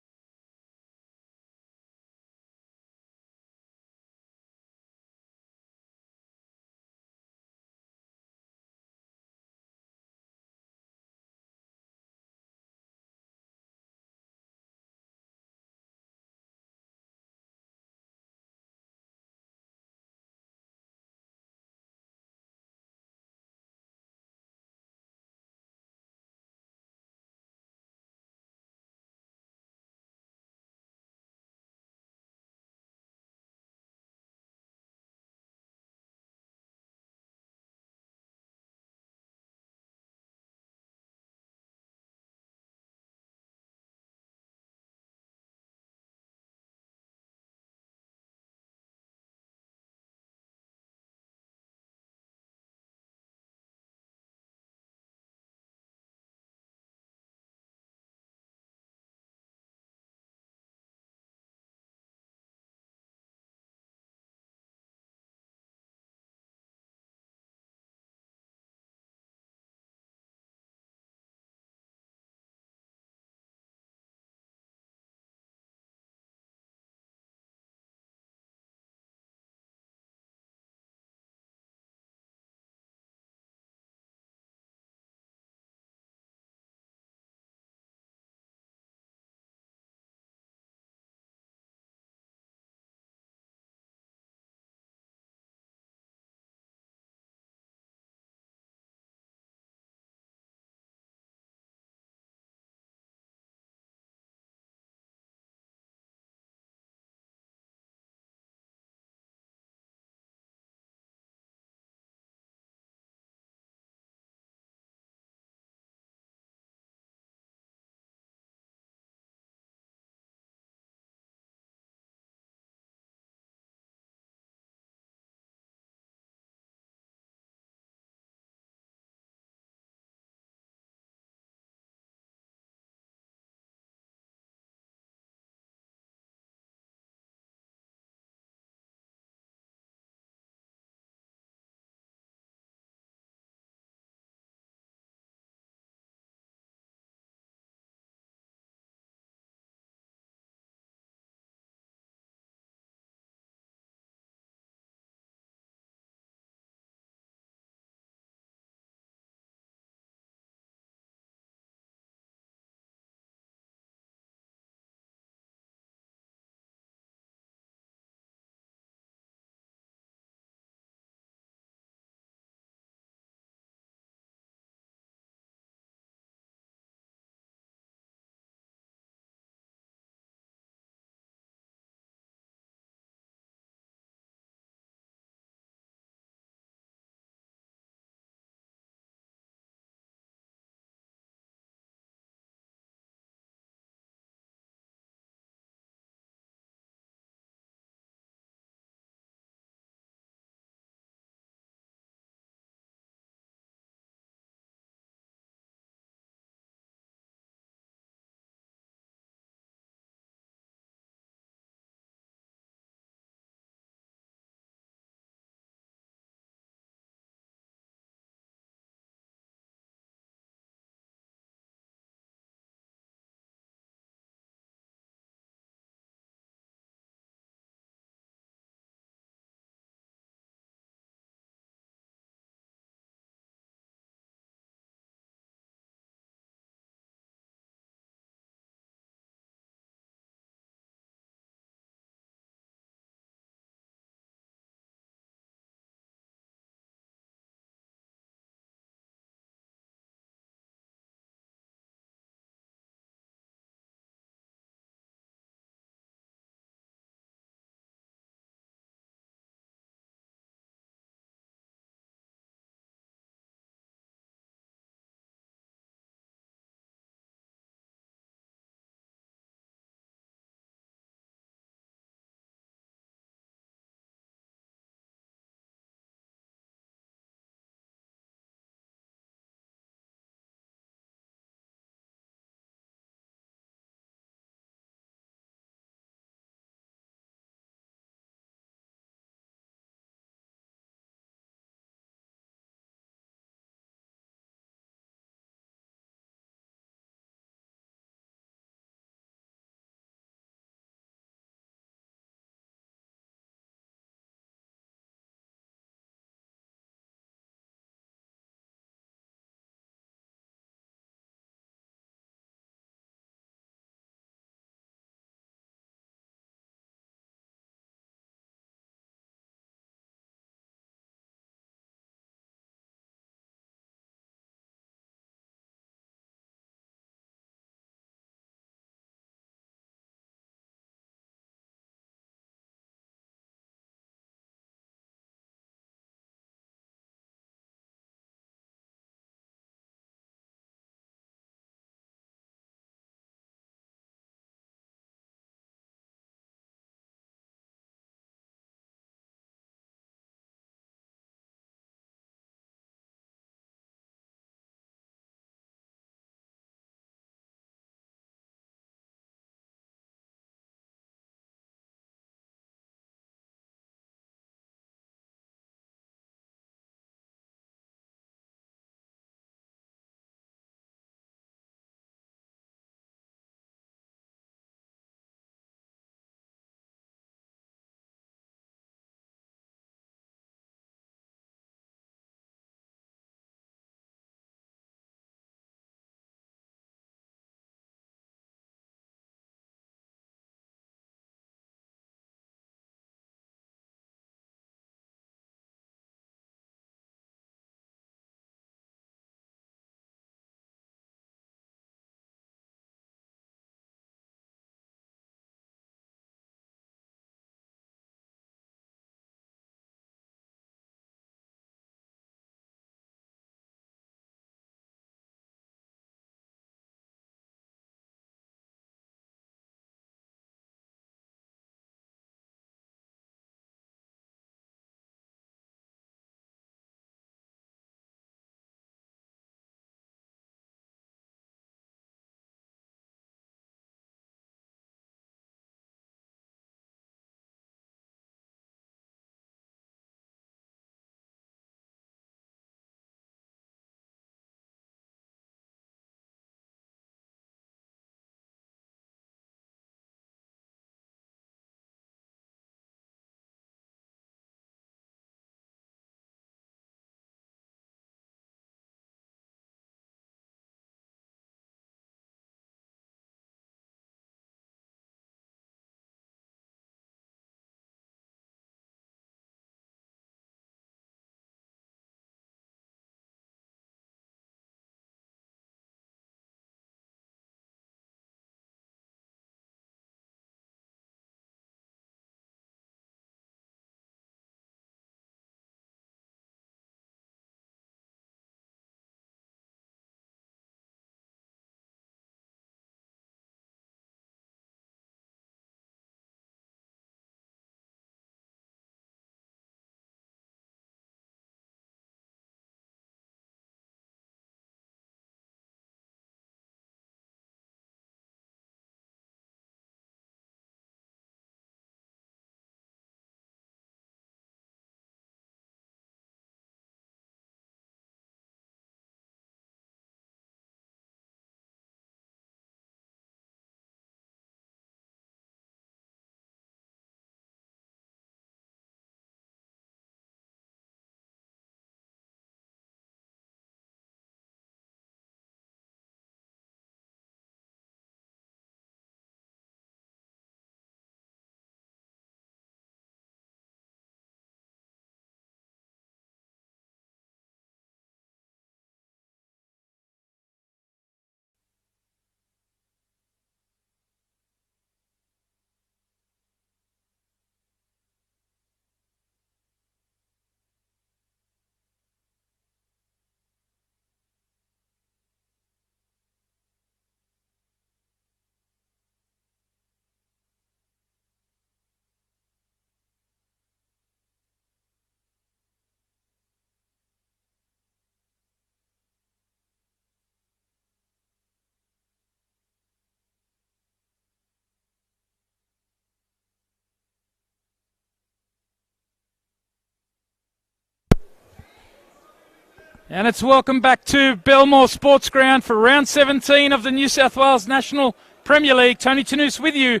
And it's welcome back to Belmore Sports Ground for round 17 of the New South Wales National Premier League. Tony Tanous with you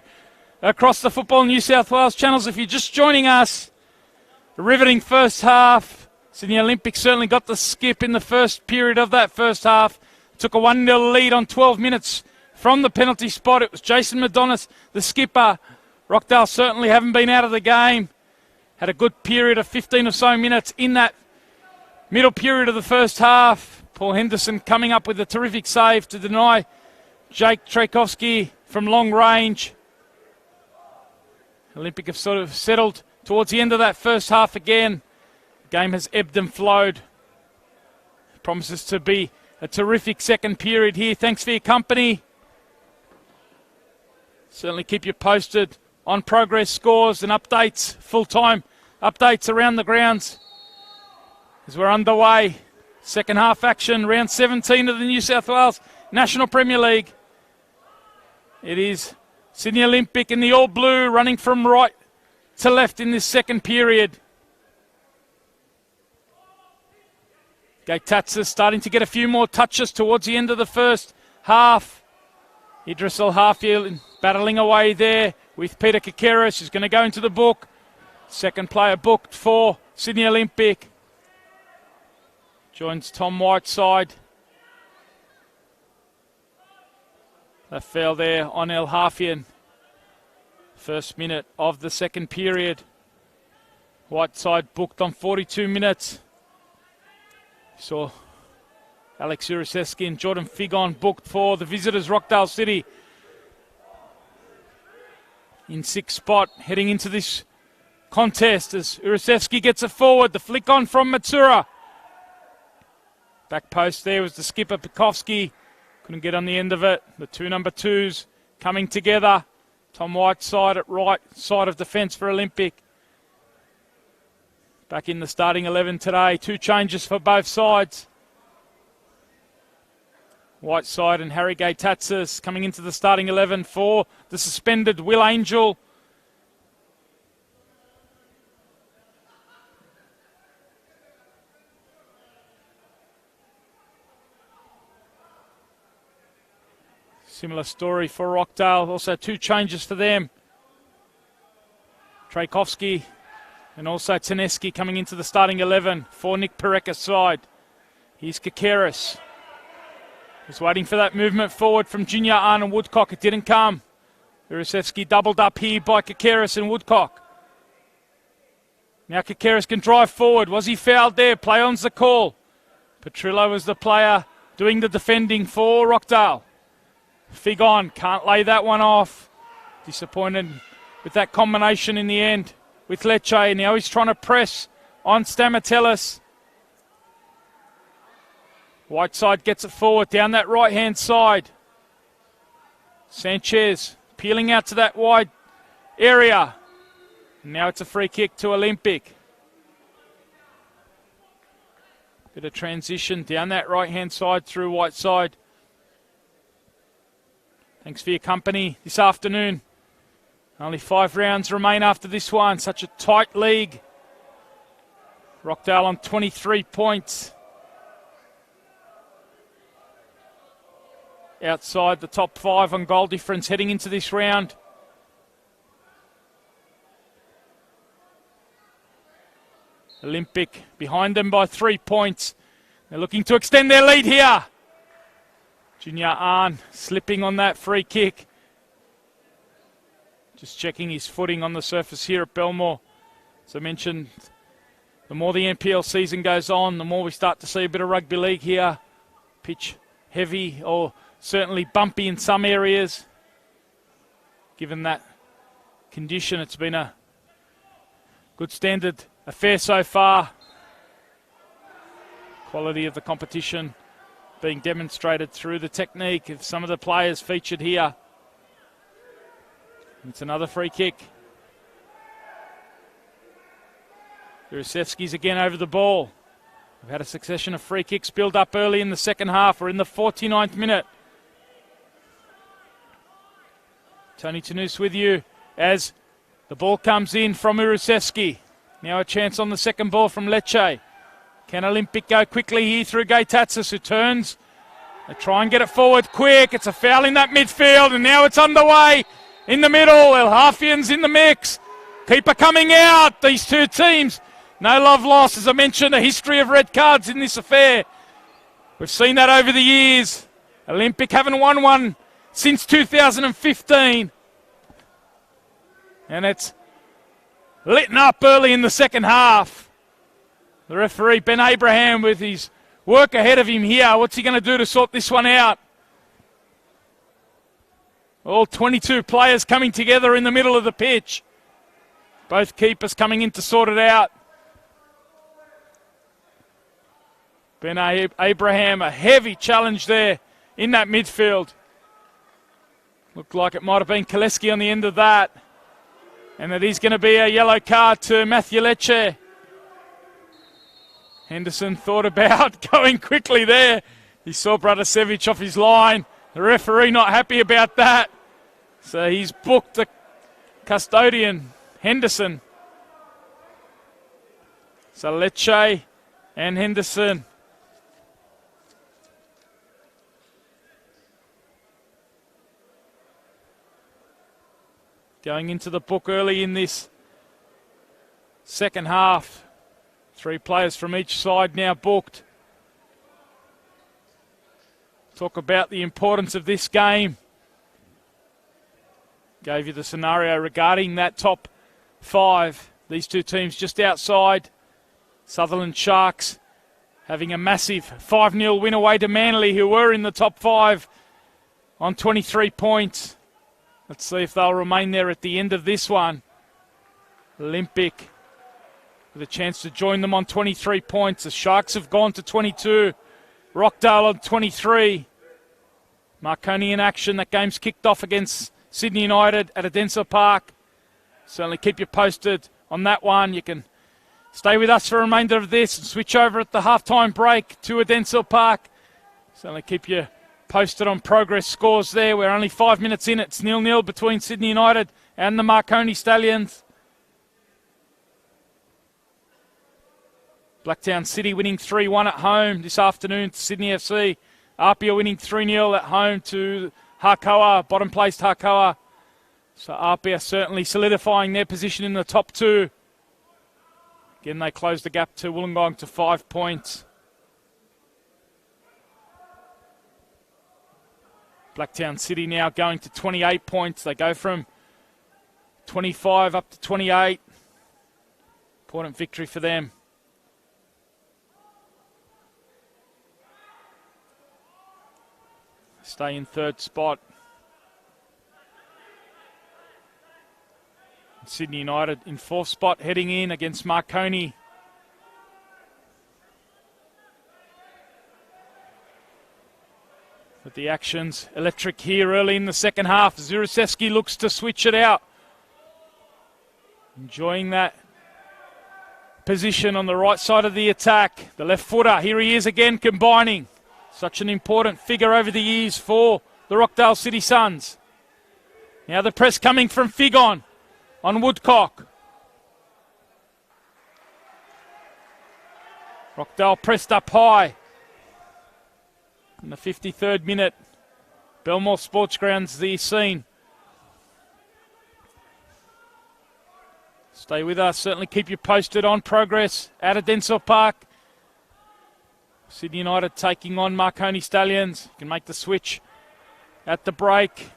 across the Football New South Wales channels. If you're just joining us, a riveting first half. Sydney Olympic certainly got the skip in the first period of that first half. Took a 1-0 lead on 12 minutes from the penalty spot. It was Jason Madonis, the skipper. Rockdale certainly haven't been out of the game. Had a good period of 15 or so minutes in that middle period of the first half. Paul Henderson coming up with a terrific save to deny Jake Trajkovski from long range. Olympic have sort of settled towards the end of that first half again. The game has ebbed and flowed. Promises to be a terrific second period here. Thanks for your company. Certainly keep you posted on progress, scores and updates, full-time updates around the grounds as we're underway. Second half action, round 17 of the New South Wales National Premier League. It is Sydney Olympic in the all blue running from right to left in this second period. Gaitatzis starting to get a few more touches towards the end of the first half. Idris El-Hafi battling away there with Peter Kakeris, who's going to go into the book. Second player booked for Sydney Olympic. Joins Tom Whiteside. That fell there on El-Hafian. First minute of the second period. Whiteside booked on 42 minutes. Saw Alex Uriseski and Jordan Figon booked for the visitors, Rockdale City. In sixth spot, heading into this contest as Uriseski gets it forward. The flick on from Matsura. Back post there was the skipper, Pekovsky. Couldn't get on the end of it. The two number twos coming together. Tom Whiteside at right side of defence for Olympic. Back in the starting 11 today. Two changes for both sides. Whiteside and Harry Gaitatzis coming into the starting 11 for the suspended Will Angel. Similar story for Rockdale. Also two changes for them. Trajkovski and also Taneski coming into the starting 11 for Nick Pereka's side. Here's Kakeris. Was waiting for that movement forward from Junior Arn Woodcock. It didn't come. Urusevsky doubled up here by Kakeris and Woodcock. Now Kakeris can drive forward. Was he fouled there? Play on's the call. Petrillo was the player doing the defending for Rockdale. Figon can't lay that one off. Disappointed with that combination in the end with Lecce. Now he's trying to press on Stamatellis. Whiteside gets it forward down that right-hand side. Sanchez peeling out to that wide area. Now it's a free kick to Olympic. Bit of transition down that right-hand side through Whiteside. Thanks for your company this afternoon. Only 5 rounds remain after this one. Such a tight league. Rockdale on 23 points. Outside the top 5 on goal difference heading into this round. Olympic behind them by 3 points. They're looking to extend their lead here. Junior Arn slipping on that free kick. Just checking his footing on the surface here at Belmore. As I mentioned, the more the NPL season goes on, the more we start to see a bit of rugby league here. Pitch heavy or certainly bumpy in some areas. Given that condition, it's been a good standard affair so far. Quality of the competition being demonstrated through the technique of some of the players featured here. It's another free kick. Urusevsky's again over the ball. We've had a succession of free kicks build up early in the second half. We're in the 49th minute. Tony Tanous with you as the ball comes in from Urusevsky. Now a chance on the second ball from Lecce. Can Olympic go quickly here through Gaitatsis, who turns? They try and get it forward quick. It's a foul in that midfield, and now it's underway in the middle. El Hafian's in the mix. Keeper coming out. These two teams, no love lost. As I mentioned, a history of red cards in this affair. We've seen that over the years. Olympic haven't won one since 2015. And it's lit up early in the second half. The referee, Ben Abraham, with his work ahead of him here. What's he going to do to sort this one out? All 22 players coming together in the middle of the pitch. Both keepers coming in to sort it out. Ben Abraham, a heavy challenge there in that midfield. Looked like it might have been Koleski on the end of that. And it is going to be a yellow card to Matthew Lecce. Henderson thought about going quickly there. He saw Bratasevic off his line. The referee not happy about that. So he's booked the custodian, Henderson. So Lecce and Henderson. Going into the book early in this second half. 3 players from each side now booked. Talk about the importance of this game. Gave you the scenario regarding that top 5. These two teams just outside. Sutherland Sharks having a massive 5-0 win away to Manly, who were in the top 5 on 23 points. Let's see if they'll remain there at the end of this one. Olympic with a chance to join them on 23 points. The Sharks have gone to 22. Rockdale on 23. Marconi in action. That game's kicked off against Sydney United at Adenso Park. Certainly keep you posted on that one. You can stay with us for the remainder of this and switch over at the halftime break to Adenso Park. Certainly keep you posted on progress scores there. We're only 5 minutes in. It's 0-0 between Sydney United and the Marconi Stallions. Blacktown City winning 3-1 at home this afternoon to Sydney FC. Apia winning 3-0 at home to Harkoa, bottom placed Harkoa. So Apia certainly solidifying their position in the top 2. Again, they closed the gap to Wollongong to 5 points. Blacktown City now going to 28 points. They go from 25 up to 28. Important victory for them. Stay in 3rd spot. Sydney United in 4th spot, heading in against Marconi. But the action's electric here early in the second half. Zurusevski looks to switch it out. Enjoying that position on the right side of the attack. The left footer, here he is again combining. Such an important figure over the years for the Rockdale City Suns. Now the press coming from Figon on Woodcock. Rockdale pressed up high. In the 53rd minute, Belmore Sports Grounds the scene. Stay with us, certainly keep you posted on progress at Adenso Park. Sydney United taking on Marconi Stallions. You can make the switch at the break.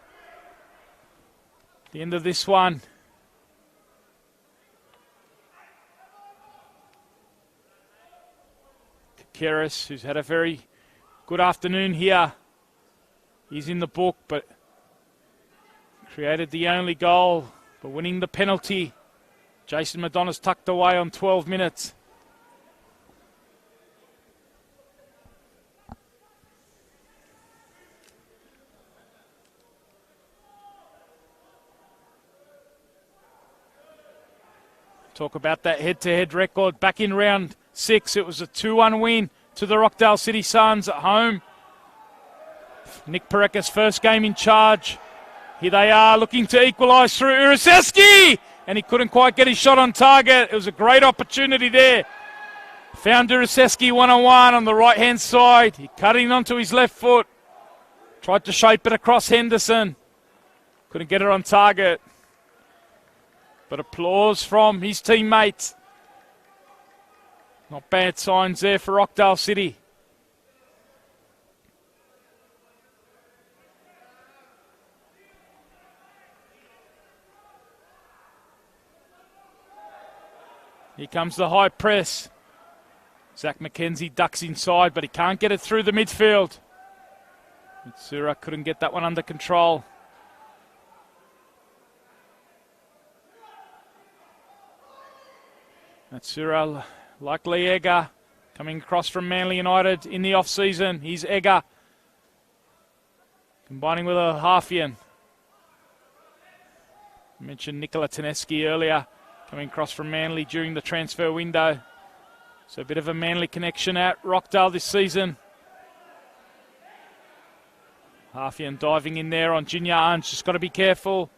The end of this one. Kakeris, who's had a very good afternoon here. He's in the book, but created the only goal, but winning the penalty. Jason Madonna's tucked away on 12 minutes. Talk about that head-to-head record. Back in round 6, it was a 2-1 win to the Rockdale City Suns at home. Nick Parekka's first game in charge. Here they are looking to equalise through Uraseski, and he couldn't quite get his shot on target. It was a great opportunity there Found Durisevski one-on-one on the right-hand side. He cut in onto his left foot. Tried to shape it across Henderson. Couldn't get it on target. But applause from his teammates. Not bad signs there for Rockdale City. Here comes the high press. Zach McKenzie ducks inside, but he can't get it through the midfield. Mitsura couldn't get that one under control. Mitsura, like Lee Egger, coming across from Manly United in the off-season. He's Egger, combining with a Harfian. I mentioned Nikola Taneski earlier, coming across from Manly during the transfer window. So a bit of a Manly connection at Rockdale this season. Harfian diving in there on Junior Arns. Just got to be careful.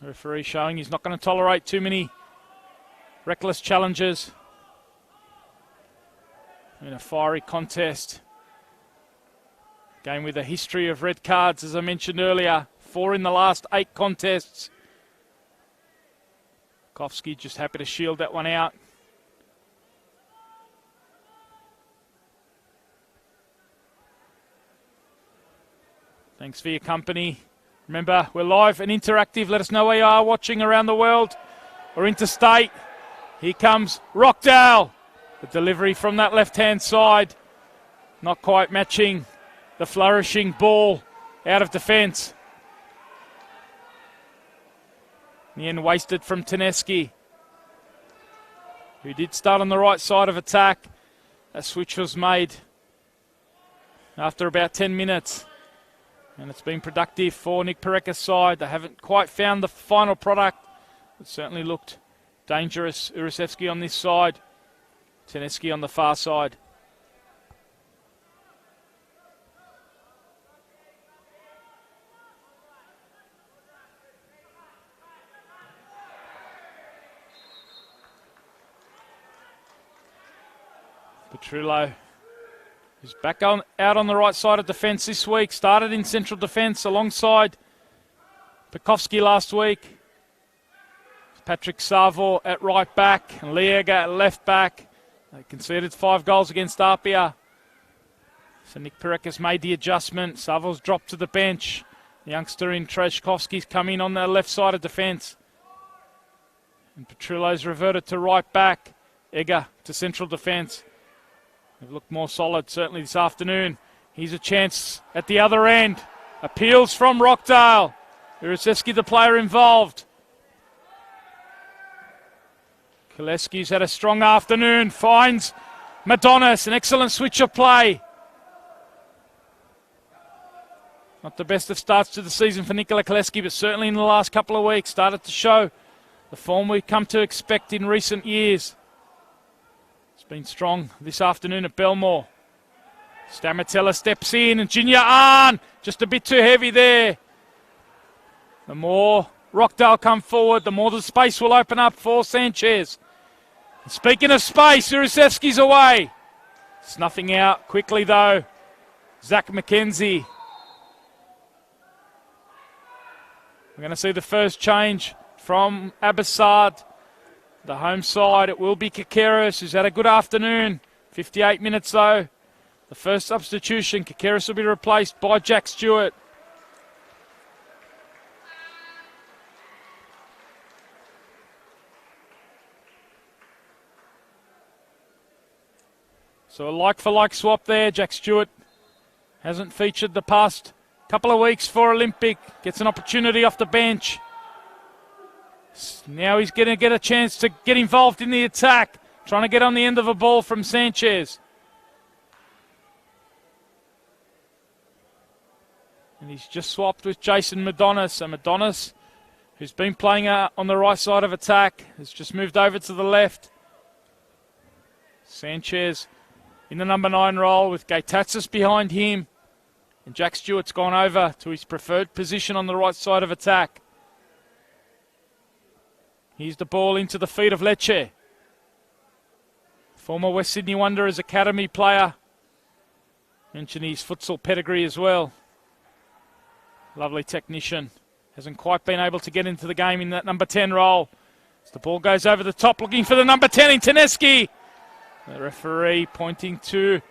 The referee showing he's not going to tolerate too many reckless challenges in a fiery contest. Game with a history of red cards, as I mentioned earlier. 4 in the last 8 contests. Kofsky just happy to shield that one out. Thanks for your company. Remember, we're live and interactive. Let us know where you are watching around the world or interstate. Here comes Rockdale. The delivery from that left-hand side. Not quite matching the flourishing ball out of defence. In the end, wasted from Taneski, who did start on the right side of attack. A switch was made after about 10 minutes. And it's been productive for Nick Pareka's side. They haven't quite found the final product. It certainly looked dangerous. Urasevsky on this side. Taneski on the far side. Petrillo is back out on the right side of defence this week. Started in central defence alongside Pekovsky last week. Patrick Savo at right back and Liega at left back. They conceded 5 goals against Apia. So Nick Pareka's made the adjustment. Savo's dropped to the bench. The youngster in Treshkovsky's come in on the left side of defence. And Petrillo's reverted to right back. Egger to central defence. They've looked more solid, certainly this afternoon. Here's a chance at the other end. Appeals from Rockdale. Urasevsky, the player involved. Koleski's had a strong afternoon. Finds Madonis, an excellent switch of play. Not the best of starts to the season for Nikola Koleski, but certainly in the last couple of weeks started to show the form we've come to expect in recent years. Been strong this afternoon at Belmore. Stamatella steps in and Junior Arn just a bit too heavy there. The more Rockdale come forward, the more the space will open up for Sanchez. And speaking of space, Urasevsky's away. Snuffing out quickly though. Zach McKenzie. We're going to see the first change from Abbassad. The home side, it will be Kakeris, who's had a good afternoon. 58 minutes though. The first substitution, Kakeris will be replaced by Jack Stewart. So a like-for-like swap there. Jack Stewart hasn't featured the past couple of weeks for Olympic. Gets an opportunity off the bench. Now he's going to get a chance to get involved in the attack. Trying to get on the end of a ball from Sanchez. And he's just swapped with Jason Madonis. So Madonis, who's been playing on the right side of attack, has just moved over to the left. Sanchez in the number 9 role with Gaitatsis behind him. And Jack Stewart's gone over to his preferred position on the right side of attack. Here's the ball into the feet of Lecce. Former West Sydney Wanderers Academy player. Mention his futsal pedigree as well. Lovely technician. Hasn't quite been able to get into the game in that number 10 role. As the ball goes over the top, looking for the number 10 in Taneski. The referee pointing to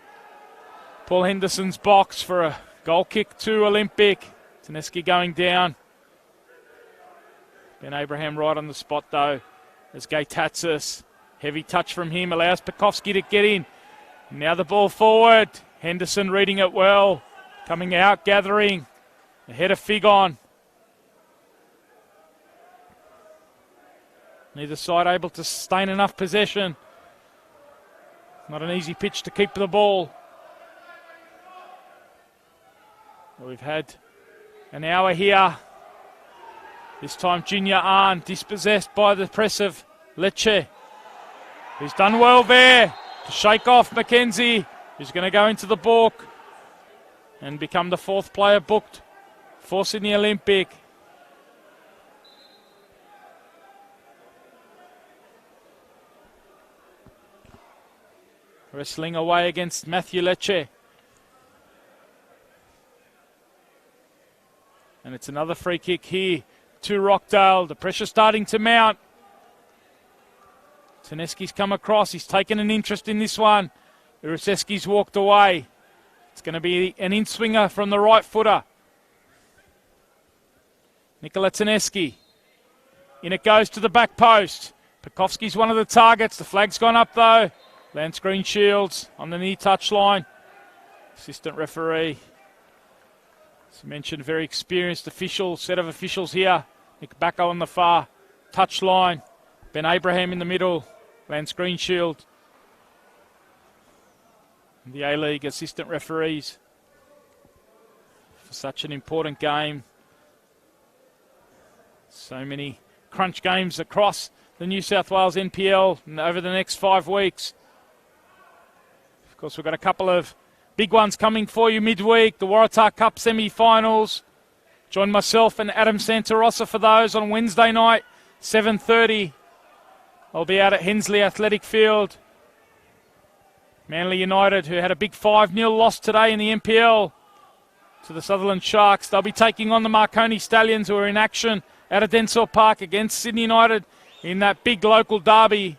Paul Henderson's box for a goal kick to Olympic. Taneski going down. Ben Abraham right on the spot though. As Gaitatsis, heavy touch from him, allows Pekovsky to get in. Now the ball forward. Henderson reading it well. Coming out, gathering. Ahead of Figon. Neither side able to sustain enough possession. Not an easy pitch to keep the ball. We've had an hour here. This time Junior Arn dispossessed by the press of Lecce. He's done well there to shake off Mackenzie, who's going to go into the balk and become the fourth player booked for Sydney Olympic. Wrestling away against Matthew Lecce. And it's another free kick here to Rockdale. The pressure starting to mount. Taneski's come across. He's taken an interest in this one. Uruseski's walked away. It's going to be an in-swinger from the right footer. Nikola Taneski. In it goes to the back post. Pekovsky's one of the targets. The flag's gone up though. Lance Green Shields on the near touch line. Assistant referee. As mentioned, very experienced official, set of officials here. Nick Bacco on the far touch line. Ben Abraham in the middle. Lance Greenshield. The A-League assistant referees for such an important game. So many crunch games across the New South Wales NPL over the next 5 weeks. Of course, we've got a couple of big ones coming for you midweek. The Waratah Cup semi-finals. Join myself and Adam Santarossa for those on Wednesday night, 7:30. I'll be out at Hensley Athletic Field. Manly United, who had a big 5-0 loss today in the NPL to the Sutherland Sharks. They'll be taking on the Marconi Stallions, who are in action out of Densell Park against Sydney United in that big local derby.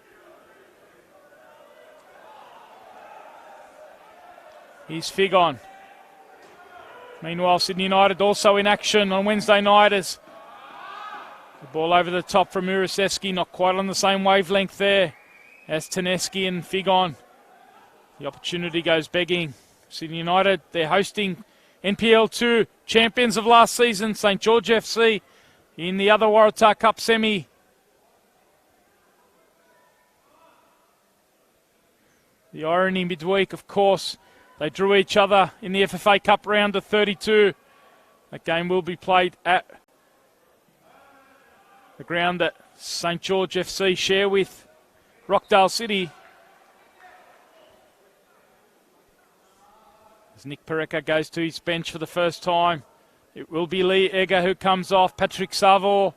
Here's Figon. Meanwhile, Sydney United also in action on Wednesday night as the ball over the top from Uruseski, not quite on the same wavelength there as Taneski and Figon. The opportunity goes begging. Sydney United, they're hosting NPL 2 champions of last season, St George FC, in the other Waratah Cup semi. The irony midweek, of course, they drew each other in the FFA Cup round of 32. That game will be played at the ground that St George FC share with Rockdale City. As Nick Pereka goes to his bench for the first time, it will be Lee Egger who comes off. Patrick Savor,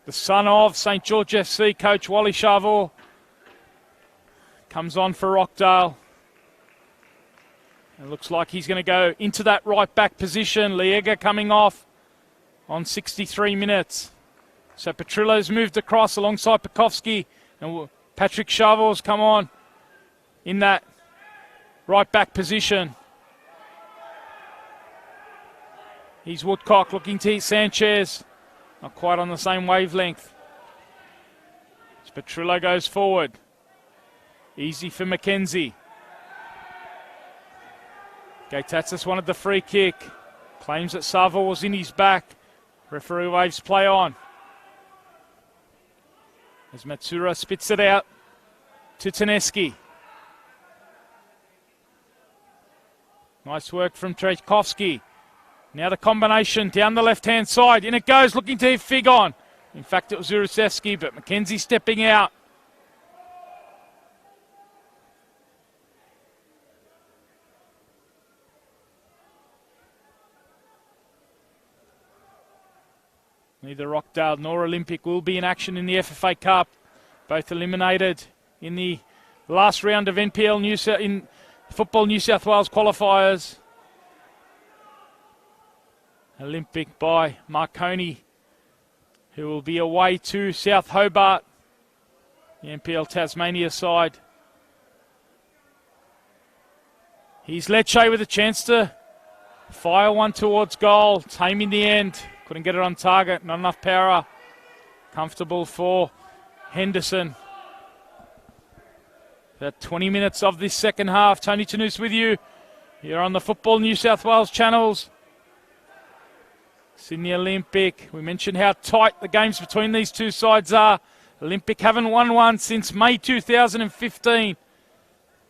the son of St George FC coach Wally Savor, comes on for Rockdale. It looks like he's going to go into that right back position. Liega coming off on 63 minutes. So Petrillo's moved across alongside Pekovsky, and Patrick Chavor's come on in that right back position. He's Woodcock looking to hit Sanchez. Not quite on the same wavelength. As Petrillo goes forward. Easy for Mackenzie. Gaitatsis wanted the free kick. Claims that Savo was in his back. Referee waves play on. As Matsura spits it out to Taneski. Nice work from Trejkovsky. Now the combination down the left-hand side. In it goes, looking to hit Figon. In fact, it was Urusevsky, but Mackenzie stepping out. Neither Rockdale nor Olympic will be in action in the FFA Cup. Both eliminated in the last round of NPL in Football New South Wales qualifiers. Olympic by Marconi, who will be away to South Hobart, the NPL Tasmania side. Here's Lecce with a chance to fire one towards goal. Tame in the end. Couldn't get it on target. Not enough power. Comfortable for Henderson. About 20 minutes of this second half. Tony Tanous with you. Here on the Football New South Wales channels. Sydney Olympic. We mentioned how tight the games between these two sides are. Olympic haven't won one since May 2015.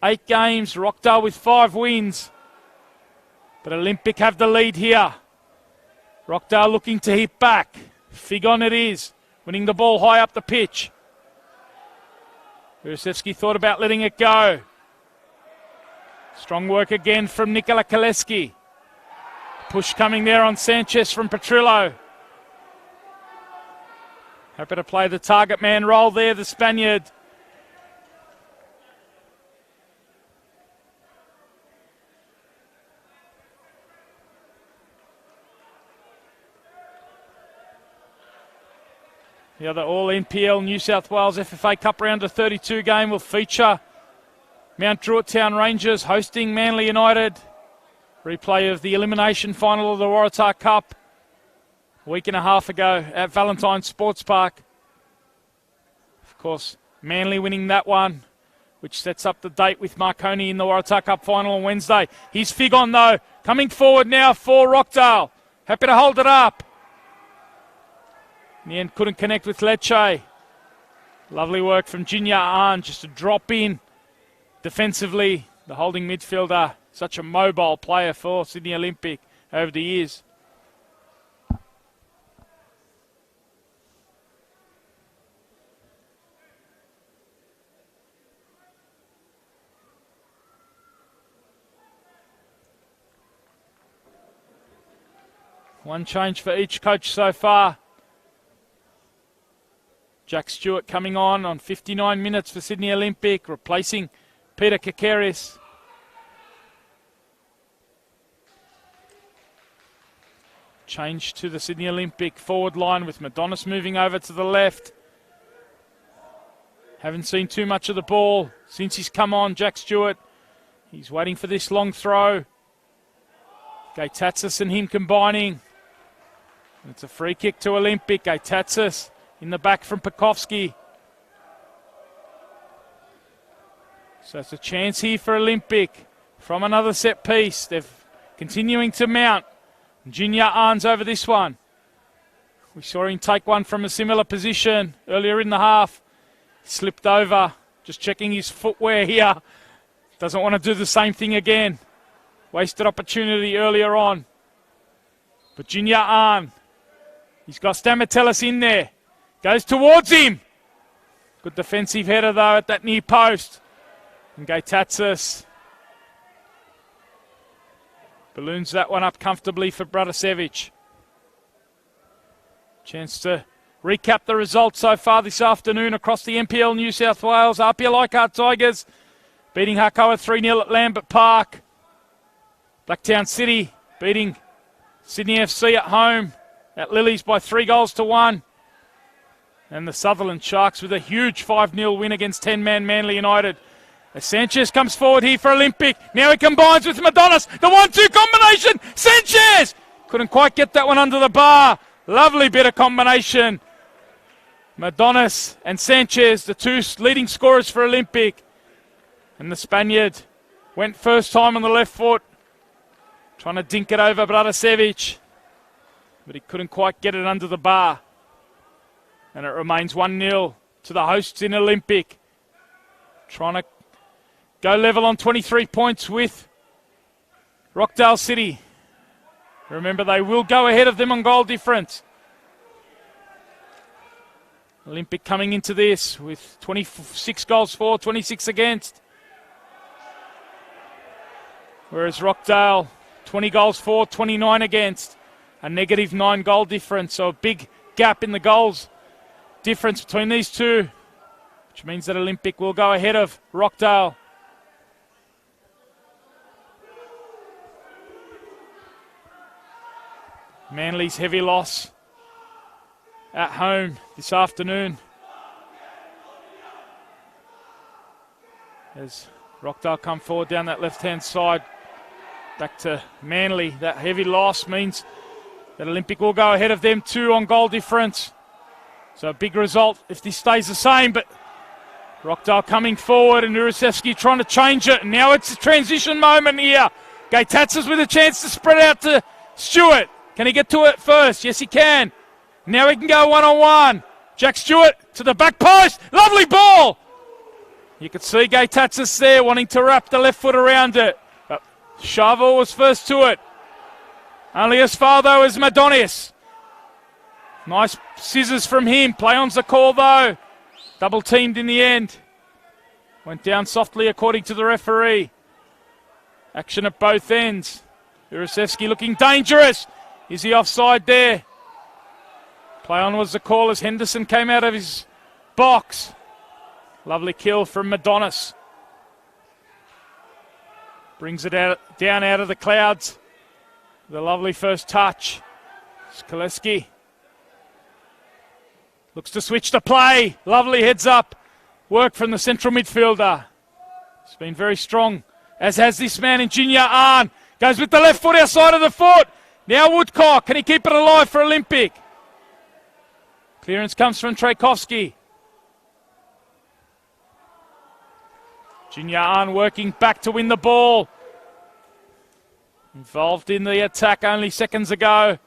8 games. Rockdale with 5 wins. But Olympic have the lead here. Rockdale looking to hit back. Fig on it is. Winning the ball high up the pitch. Urusevsky thought about letting it go. Strong work again from Nikola Kaleski. Push coming there on Sanchez from Petrillo. Happy to play the target man role there, the Spaniard. The other All-NPL New South Wales FFA Cup Round of 32 game will feature Mount Druitt Town Rangers hosting Manly United. Replay of the elimination final of the Waratah Cup a week and a half ago at Valentine Sports Park. Of course, Manly winning that one, which sets up the date with Marconi in the Waratah Cup final on Wednesday. Here's Fig on though, coming forward now for Rockdale. Happy to hold it up. In the end, couldn't connect with Lecce. Lovely work from Jinya Ahn, just to drop in defensively. The holding midfielder, such a mobile player for Sydney Olympic over the years. One change for each coach so far. Jack Stewart coming on 59 minutes for Sydney Olympic, replacing Peter Kakaris. Change to the Sydney Olympic forward line with Madonis moving over to the left. Haven't seen too much of the ball since he's come on, Jack Stewart. He's waiting for this long throw. Gaitatsis and him combining. It's a free kick to Olympic. Gaitatsis in the back from Pekovsky. So it's a chance here for Olympic from another set piece. They're continuing to mount. Jinya Ahn's over this one. We saw him take one from a similar position earlier in the half. Slipped over, just checking his footwear here. Doesn't want to do the same thing again. Wasted opportunity earlier on. But Jinya Ahn, he's got Stamatellis in there. Goes towards him. Good defensive header though at that near post. And Gaitatsis balloons that one up comfortably for Bratasevic. Chance to recap the results so far this afternoon across the NPL New South Wales. Apia Leichhardt Tigers beating Hakoah 3-0 at Lambert Park. Blacktown City beating Sydney FC at home at Lilies by 3-1. And the Sutherland Sharks with a huge 5-0 win against 10-man Manly United. As Sanchez comes forward here for Olympic. Now he combines with Madonis. The 1-2 combination. Sanchez! Couldn't quite get that one under the bar. Lovely bit of combination. Madonis and Sanchez, the two leading scorers for Olympic. And the Spaniard went first time on the left foot. Trying to dink it over Bratasevic. But he couldn't quite get it under the bar. And it remains 1-0 to the hosts in Olympic. Trying to go level on 23 points with Rockdale City. Remember, they will go ahead of them on goal difference. Olympic coming into this with 26 goals for, 26 against. Whereas Rockdale, 20 goals for, 29 against. A negative 9 goal difference. So a big gap in the goals difference between these two which means that Olympic will go ahead of Rockdale. Manly's heavy loss at home this afternoon, as Rockdale come forward down that left-hand side. Back to Manly. That heavy loss means that Olympic will go ahead of them 2 on goal difference. So a big result if this stays the same, but Rockdale coming forward and Urusevsky trying to change it. And now it's a transition moment here. Gaitatzis with a chance to spread out to Stewart. Can he get to it first? Yes, he can. Now he can go one-on-one. Jack Stewart to the back post. Lovely ball. You could see Gaitatzis there wanting to wrap the left foot around it. Chavo was first to it. Only as far, though, as Madonis. Nice scissors from him. Play on's the call, though. Double teamed in the end. Went down softly, according to the referee. Action at both ends. Urusevsky looking dangerous. Is he offside there? Play on was the call as Henderson came out of his box. Lovely kill from Madonis. Brings it out, down out of the clouds. The lovely first touch. Skaleski looks to switch the play. Lovely heads up work from the central midfielder. It's been very strong, as has this man in Junior Arn. Goes with the left foot outside of the foot. Now Woodcock. Can he keep it alive for Olympic? Clearance comes from Trajkovski. Junior Arn working back to win the ball. Involved in the attack only seconds ago.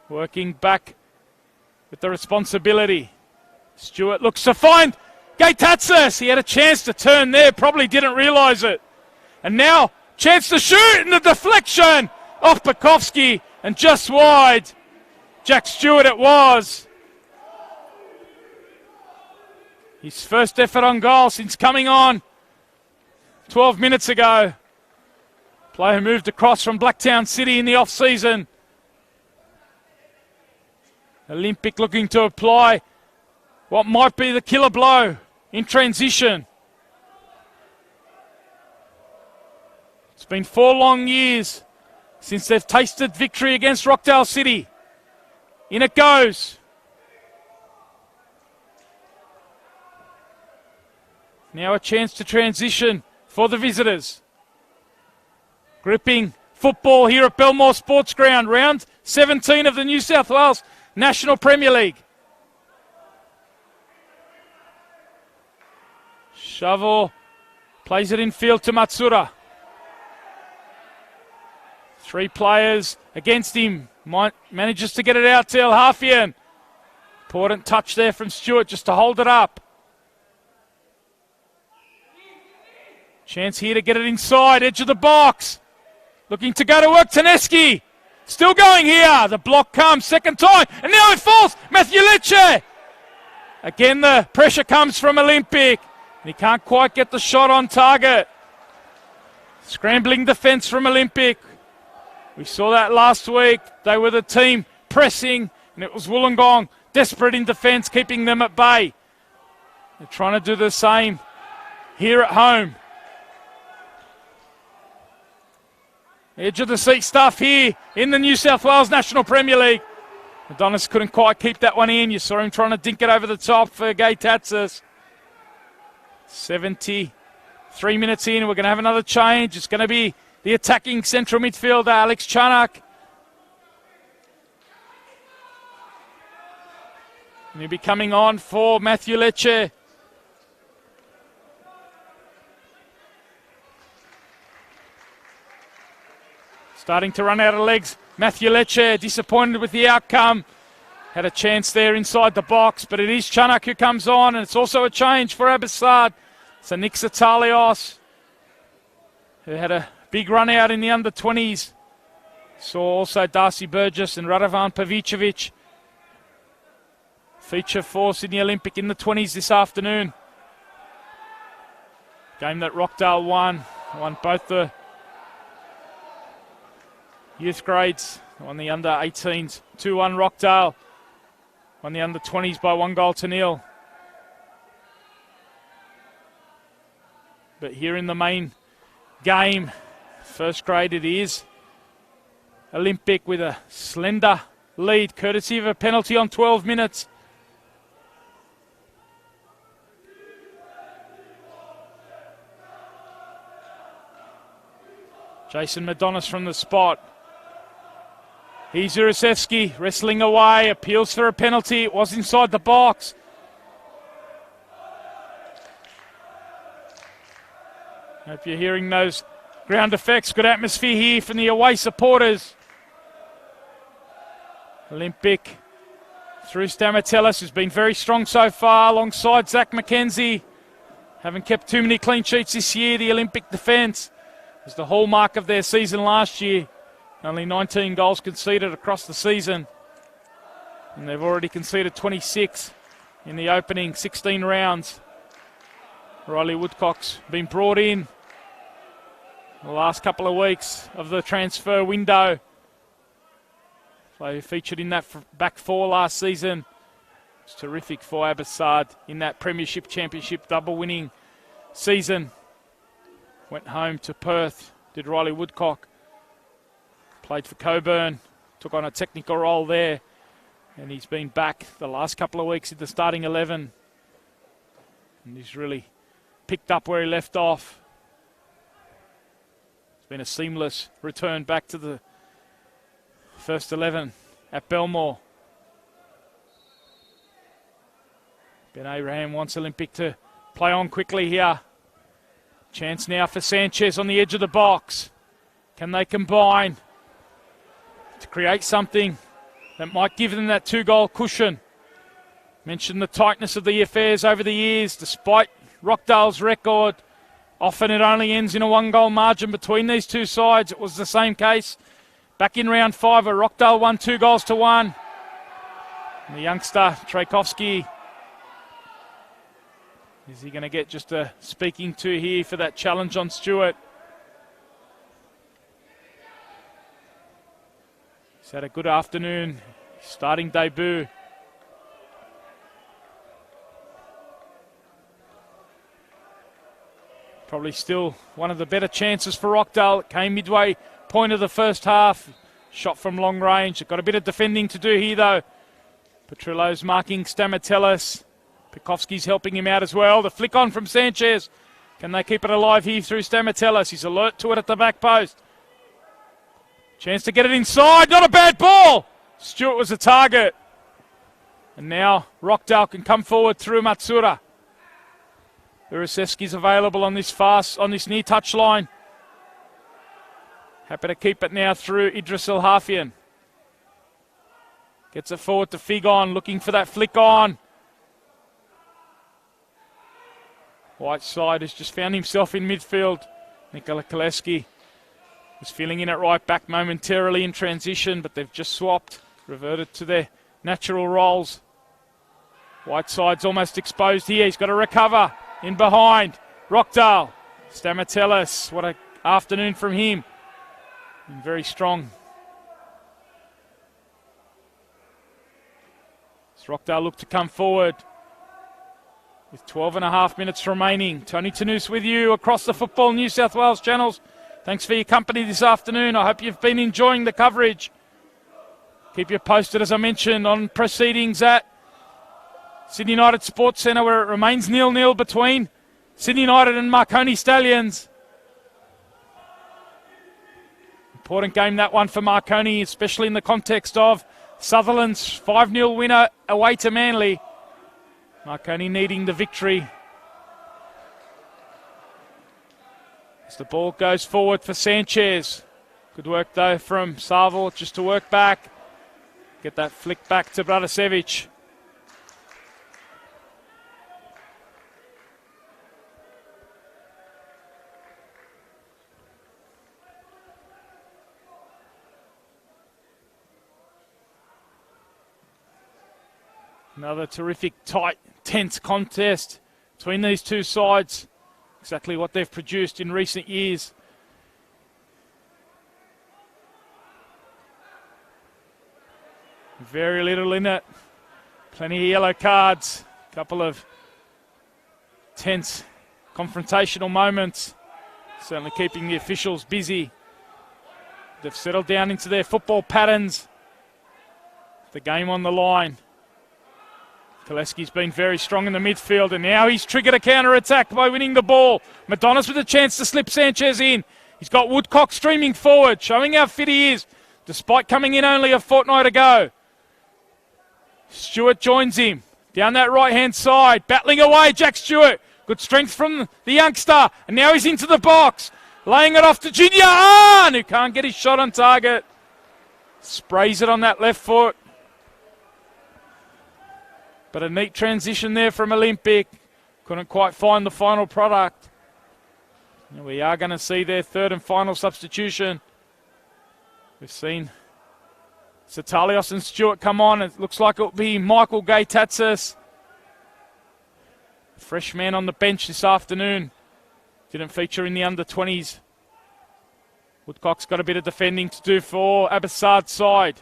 Working back with the responsibility. Stewart looks to find Gaitatzis. He had a chance to turn there, probably didn't realise it. And now, chance to shoot in the deflection off Pekovsky and just wide. Jack Stewart it was. His first effort on goal since coming on 12 minutes ago. Player moved across from Blacktown City in the off-season. Olympic looking to apply what might be the killer blow in transition. It's been 4 long years since they've tasted victory against Rockdale City. In it goes. Now a chance to transition for the visitors. Gripping football here at Belmore Sports Ground. Round 17 of the New South Wales National Premier League. Chavo plays it in field to Matsura. 3 players against him. Manages to get it out to El Hafian. Important touch there from Stewart just to hold it up. Chance here to get it inside, edge of the box. Looking to go to work, Taneski. Still going here. The block comes, second time, and now it falls. Matthew Lecce. Again, the pressure comes from Olympic. He can't quite get the shot on target. Scrambling defence from Olympic. We saw that last week. They were the team pressing, and it was Wollongong desperate in defence, keeping them at bay. They're trying to do the same here at home. Edge of the seat stuff here in the New South Wales National Premier League. Adonis couldn't quite keep that one in. You saw him trying to dink it over the top for Gaitatzis. 73 minutes in, we're going to have another change. It's going to be the attacking central midfielder, Alex Chanak. And he'll be coming on for Matthew Lecce. Starting to run out of legs. Matthew Lecce disappointed with the outcome. Had a chance there inside the box, but it is Chanak who comes on, and it's also a change for Abbassad. So Nick Zatalios, who had a big run out in the under-20s. Saw also Darcy Burgess and Radovan Pavicevic feature for Sydney Olympic in the 20s this afternoon. Game that Rockdale won both the youth grades, won the under-18s 2-1 Rockdale, won the under-20s by 1-0. but here in the main game, first grade it is. Olympic with a slender lead, courtesy of a penalty on 12 minutes. Jason Madonis from the spot. Here's Urasevsky wrestling away, appeals for a penalty. It was inside the box. Hope you're hearing those ground effects. Good atmosphere here from the away supporters. Olympic through Stamatellis, who's been very strong so far, alongside Zach McKenzie. Haven't kept too many clean sheets this year. The Olympic defence was the hallmark of their season last year. Only 19 goals conceded across the season. And they've already conceded 26 in the opening 16 rounds. Riley Woodcock's been brought in the last couple of weeks of the transfer window. Player featured in that back four last season. It's terrific for Abbotsford in that Premiership Championship double winning season. Went home to Perth, did Riley Woodcock. Played for Coburn, took on a technical role there. And he's been back the last couple of weeks in the starting 11. And he's really picked up where he left off. It's been a seamless return back to the first 11 at Belmore. Ben Abraham wants Olympic to play on quickly here. Chance now for Sanchez on the edge of the box. Can they combine to create something that might give them that 2-goal cushion? Mentioned the tightness of the affairs over the years. Despite Rockdale's record, often it only ends in a 1-goal margin between these two sides. It was the same case back in round 5 where Rockdale won 2-1. And the youngster, Trajkovski, is he going to get just a speaking to here for that challenge on Stewart? He's had a good afternoon, starting debut. Probably still one of the better chances for Rockdale. It came midway point of the first half. Shot from long range. Got a bit of defending to do here though. Petrillo's marking Stamatellis. Pekovski's helping him out as well. The flick on from Sanchez. Can they keep it alive here through Stamatellis? He's alert to it at the back post. Chance to get it inside. Not a bad ball. Stewart was the target. And now Rockdale can come forward through Matsura. Urasevsky's available on this near touch line. Happy to keep it now through Idris El Hafian. Gets it forward to Figon, looking for that flick on. Whiteside has just found himself in midfield. Nikola Koleski was filling in at right back momentarily in transition, but they've just swapped, reverted to their natural roles. Whiteside's almost exposed here. He's got to recover in behind. Rockdale. Stamatellis. What an afternoon from him. And very strong. As Rockdale look to come forward. With 12.5 minutes remaining. Tony Tanous with you across the Football New South Wales channels. Thanks for your company this afternoon. I hope you've been enjoying the coverage. Keep you posted, as I mentioned, on proceedings at Sydney United Sports Centre, where it remains 0-0 between Sydney United and Marconi Stallions. Important game, that one, for Marconi, especially in the context of Sutherland's 5-0 winner away to Manly. Marconi needing the victory. As the ball goes forward for Sanchez. Good work, though, from Saville just to work back. Get that flick back to Bradasevic. Another terrific, tight, tense contest between these two sides. Exactly what they've produced in recent years. Very little in it. Plenty of yellow cards. A couple of tense confrontational moments. Certainly keeping the officials busy. They've settled down into their football patterns. The game on the line. Koleski's been very strong in the midfield, and now he's triggered a counter-attack by winning the ball. Madonna's with a chance to slip Sanchez in. He's got Woodcock streaming forward, showing how fit he is, despite coming in only a fortnight ago. Stewart joins him down that right-hand side, battling away, Jack Stewart. Good strength from the youngster, and now he's into the box, laying it off to Junior Ahn, who can't get his shot on target. Sprays it on that left foot. But a neat transition there from Olympic. Couldn't quite find the final product. And we are going to see their third and final substitution. We've seen Satalios and Stewart come on. It looks like it'll be Michael Gay-Tatsis. Fresh man on the bench this afternoon. Didn't feature in the under-20s. Woodcock's got a bit of defending to do for Abassad's side.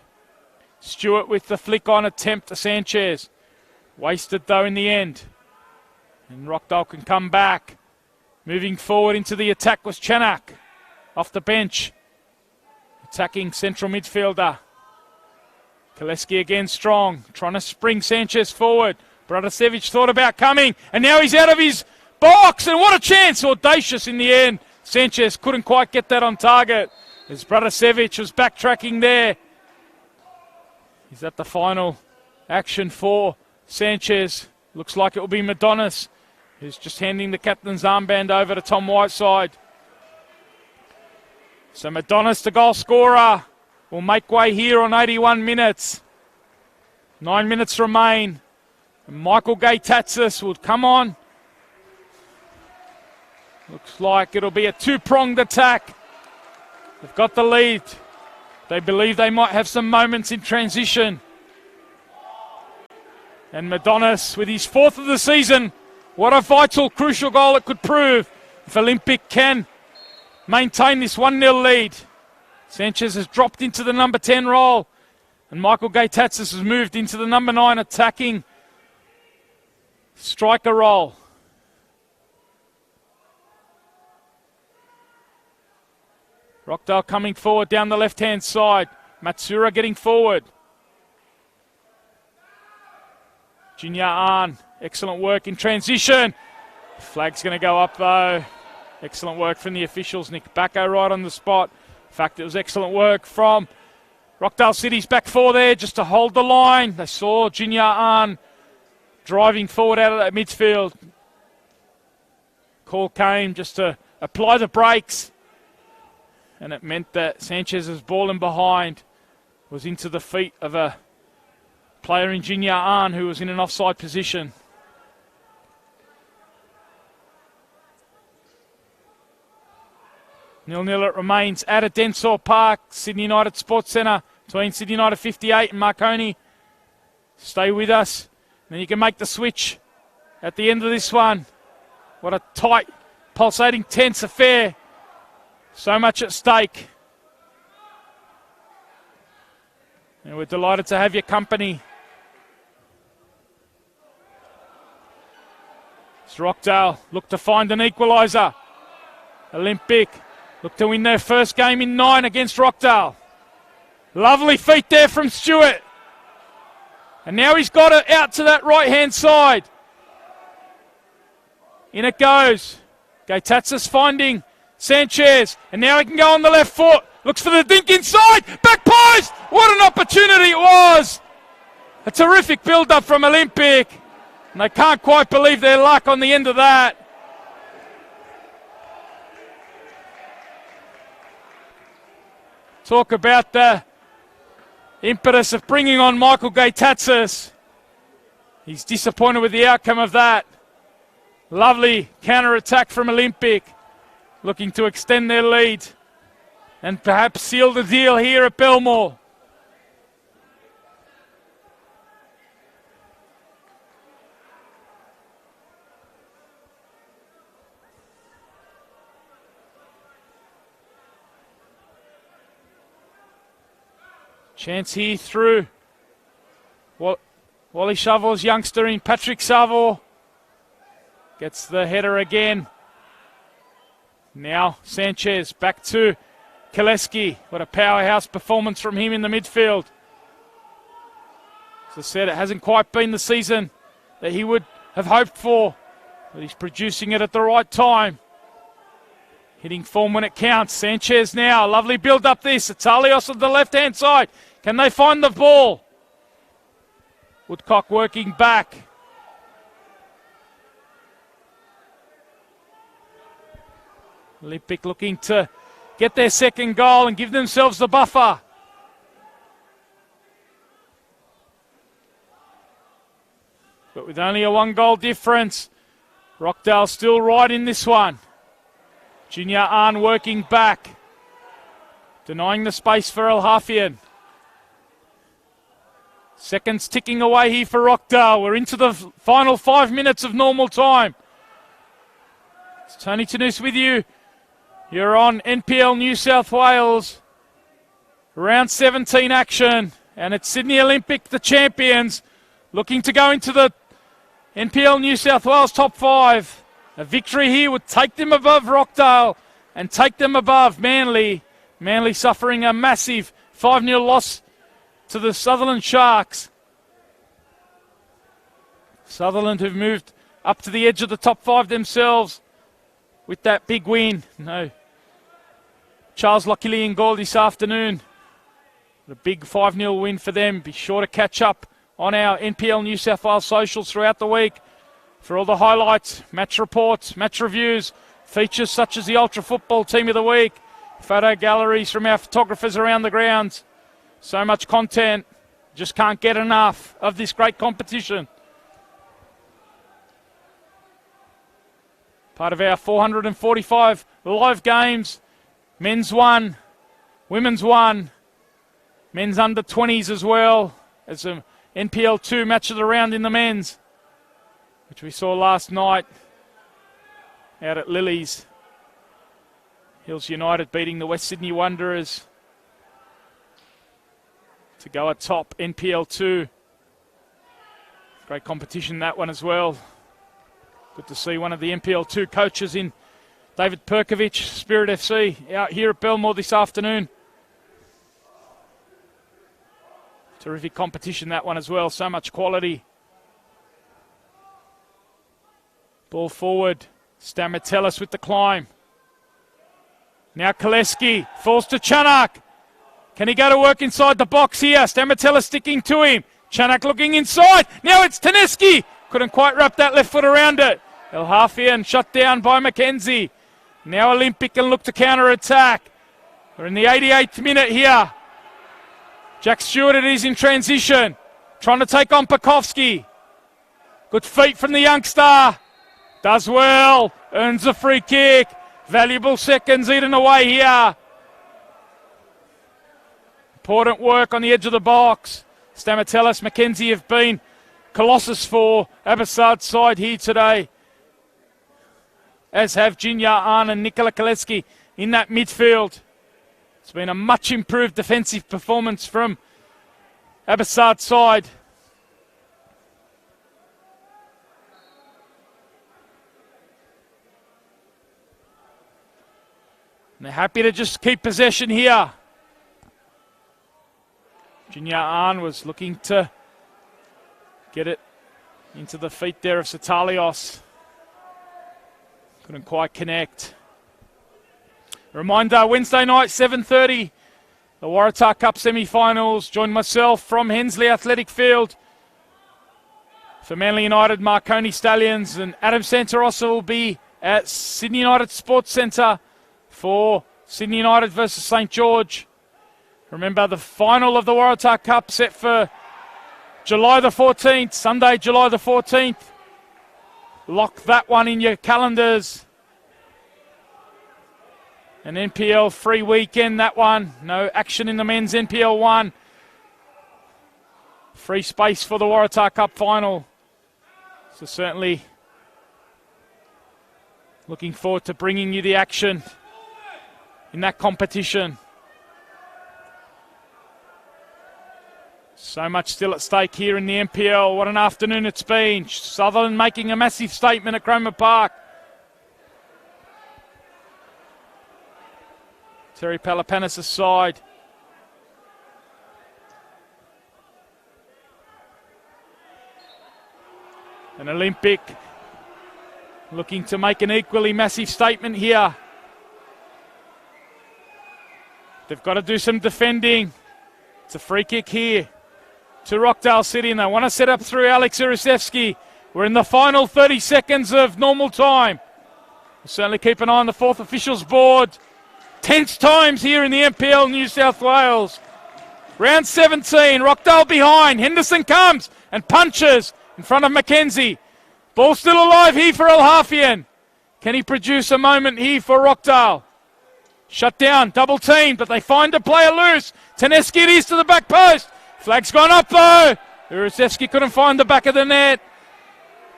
Stewart with the flick-on attempt to Sanchez. Wasted though in the end. And Rockdale can come back. Moving forward into the attack was Chanak. Off the bench. Attacking central midfielder. Koleski again strong. Trying to spring Sanchez forward. Bradasevic thought about coming. And now he's out of his box. And what a chance. Audacious in the end. Sanchez couldn't quite get that on target. As Bradasevic was backtracking there. Is that the final action for Sanchez? Looks like it will be Madonis, who's just handing the captain's armband over to Tom Whiteside. So Madonis, the goal scorer, will make way here on 81 minutes. 9 minutes remain. And Michael Gay-Tatsis will come on. Looks like it'll be a two-pronged attack. They've got the lead. They believe they might have some moments in transition. And Madonis with his fourth of the season. What a vital, crucial goal it could prove if Olympic can maintain this 1-0 lead. Sanchez has dropped into the number 10 role. And Michael Gay-Tatsis has moved into the number 9 attacking striker role. Rockdale coming forward down the left-hand side. Matsura getting forward. Junior Ahn, excellent work in transition. Flag's going to go up though. Excellent work from the officials. Nick Bacco right on the spot. In fact, it was excellent work from Rockdale City's back four there just to hold the line. They saw Junior Ahn driving forward out of that midfield. Call came just to apply the brakes. And it meant that Sanchez's ball in behind was into the feet of a player in Junior Ahn who was in an offside position. Nil-nil it remains at a Densor Park, Sydney United Sports Centre, between Sydney United 58 and Marconi. Stay with us. Then you can make the switch at the end of this one. What a tight, pulsating, tense affair. So much at stake. And we're delighted to have your company. It's Rockdale look to find an equaliser. Olympic look to win their first game in 9 against Rockdale. Lovely feet there from Stewart. And now he's got it out to that right-hand side. In it goes. Gay-Tatsis finding Sanchez. And now he can go on the left foot. Looks for the dink inside. Back post. What an opportunity it was. A terrific build-up from Olympic. And they can't quite believe their luck on the end of that. Talk about the impetus of bringing on Michael Gay-Tatsis. He's disappointed with the outcome of that. Lovely counter-attack from Olympic. Looking to extend their lead. And perhaps seal the deal here at Belmore. Chance here through Wally Shovel's youngster in Patrick Savo. Gets the header again. Now Sanchez back to Kaleski. What a powerhouse performance from him in the midfield. As I said, it hasn't quite been the season that he would have hoped for, but he's producing it at the right time. Hitting form when it counts. Sanchez now, lovely build up this. Italios on the left-hand side. Can they find the ball? Woodcock working back. Olympic looking to get their second goal and give themselves the buffer. But with only a 1-goal difference, Rockdale still right in this one. Junior Ahn working back, denying the space for El Hafian. Seconds ticking away here for Rockdale. We're into the final 5 minutes of normal time. It's Tony Tanous with you. You're on NPL New South Wales. Round 17 action. And it's Sydney Olympic, the champions, looking to go into the NPL New South Wales top 5. A victory here would take them above Rockdale and take them above Manly. Manly suffering a massive 5-0 loss to the Sutherland Sharks. Sutherland have moved up to the edge of the top 5 themselves with that big win. No Charles Lockilly in goal this afternoon. A big 5-0 win for them. Be sure to catch up on our NPL New South Wales socials throughout the week for all the highlights, match reports, match reviews, features such as the Ultra Football Team of the Week, photo galleries from our photographers around the grounds. So much content, just can't get enough of this great competition. Part of our 445 live games. Men's 1, women's 1, men's under 20s as well as a NPL 2 match of the round in the men's, which we saw last night out at Lily's. Hills United beating the West Sydney Wanderers to go atop NPL 2. Great competition, that one as well. Good to see one of the NPL 2 coaches in David Perkovic, Spirit FC, out here at Belmore this afternoon. Terrific competition, that one as well. So much quality. Ball forward. Stamatellis with the climb. Now Kaleski falls to Chanak. Can he go to work inside the box here? Stamatellis sticking to him. Chanak looking inside. Now it's Taneski. Couldn't quite wrap that left foot around it. El Hafian shut down by McKenzie. Now Olympic can look to counter-attack. We're in the 88th minute here. Jack Stewart, it is in transition. Trying to take on Pekovsky. Good feet from the youngster. Does well. Earns a free kick. Valuable seconds eaten away here. Important work on the edge of the box. Stamatellis, McKenzie have been colossus for Abbotsard's side here today, as have Junior Ahn and Nikola Kaleski in that midfield. It's been a much improved defensive performance from Abbotsard's side. And they're happy to just keep possession here. Junior Ahn was looking to get it into the feet there of Satalios. Couldn't quite connect. Reminder, Wednesday night, 7:30, the Waratah Cup semi-finals. Join myself from Hensley Athletic Field for Manly United, Marconi Stallions, and Adam Santarossa will be at Sydney United Sports Centre for Sydney United versus St George. Remember, the final of the Waratah Cup set for July the 14th, Sunday, July the 14th. Lock that one in your calendars. An NPL free weekend, that one. No action in the men's NPL 1. Free space for the Waratah Cup final. So certainly looking forward to bringing you the action in that competition. So much still at stake here in the NPL. What an afternoon it's been. Sutherland making a massive statement at Cromer Park. Terry Palapanis' side. An Olympic looking to make an equally massive statement here. They've got to do some defending. It's a free kick here to Rockdale City, and they want to set up through Alex Urusevsky. We're in the final 30 seconds of normal time. We'll certainly keep an eye on the fourth officials board. Tense times here in the NPL New South Wales. Round 17, Rockdale behind. Henderson comes and punches in front of Mackenzie. Ball still alive here for Al-Hafian. Can he produce a moment here for Rockdale? Shut down, double team, but they find a player loose. Teneski it is to the back post. Flag's gone up though. Urusevsky couldn't find the back of the net.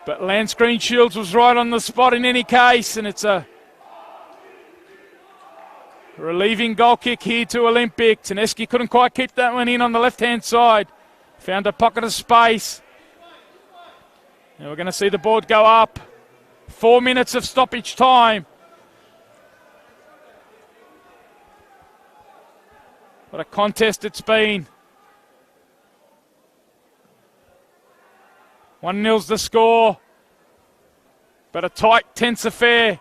But Lance Greenshields was right on the spot in any case, and it's a relieving goal kick here to Olympic. Teneski couldn't quite keep that one in on the left-hand side. Found a pocket of space. And we're going to see the board go up. 4 minutes of stoppage time. What a contest it's been. 1-0's the score. But a tight, tense affair.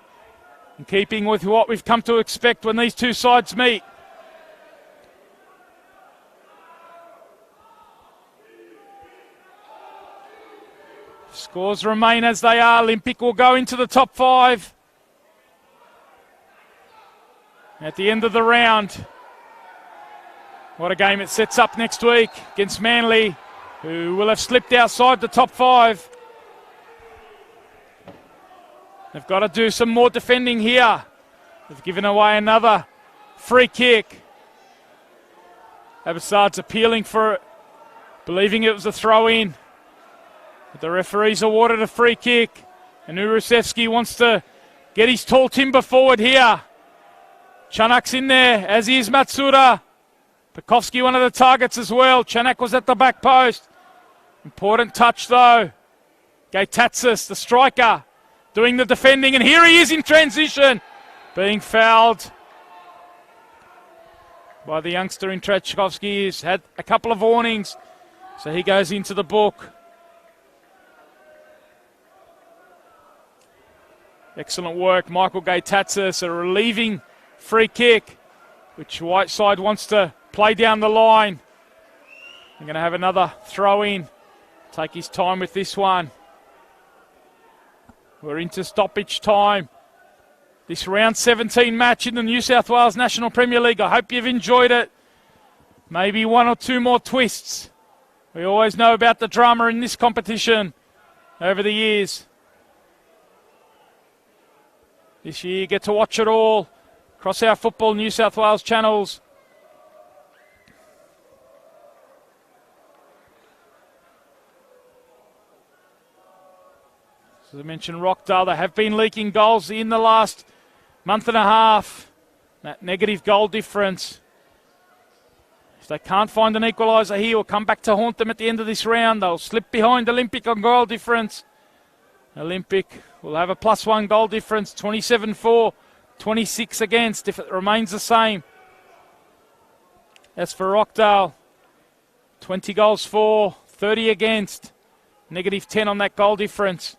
In keeping with what we've come to expect when these two sides meet. Scores remain as they are. Olympic will go into the top 5 at the end of the round. What a game it sets up next week against Manly, who will have slipped outside the top 5. They've got to do some more defending here. They've given away another free kick. Abassad's appealing for it, believing it was a throw-in. But the referee's awarded a free kick, and Urusevsky wants to get his tall timber forward here. Chanak's in there, as is Matsuda. Pekovsky one of the targets as well. Chanak was at the back post. Important touch though. Gaitatsis, the striker, doing the defending, and here he is in transition, being fouled by the youngster in Trachkovsky. He's had a couple of warnings, so he goes into the book. Excellent work, Michael Gaitatsis, a relieving free kick, which Whiteside wants to play down the line. They're going to have another throw in. Take his time with this one. We're into stoppage time. This round 17 match in the New South Wales National Premier League. I hope you've enjoyed it. Maybe one or two more twists. We always know about the drama in this competition over the years. This year you get to watch it all across our Football New South Wales channels. As I mentioned, Rockdale, they have been leaking goals in the last month and a half. That negative goal difference. If they can't find an equaliser here, will come back to haunt them at the end of this round. They'll slip behind Olympic on goal difference. Olympic will have a +1 goal difference, 27-4, 26 against if it remains the same. As for Rockdale, 20 goals for, 30 against, -10 on that goal difference.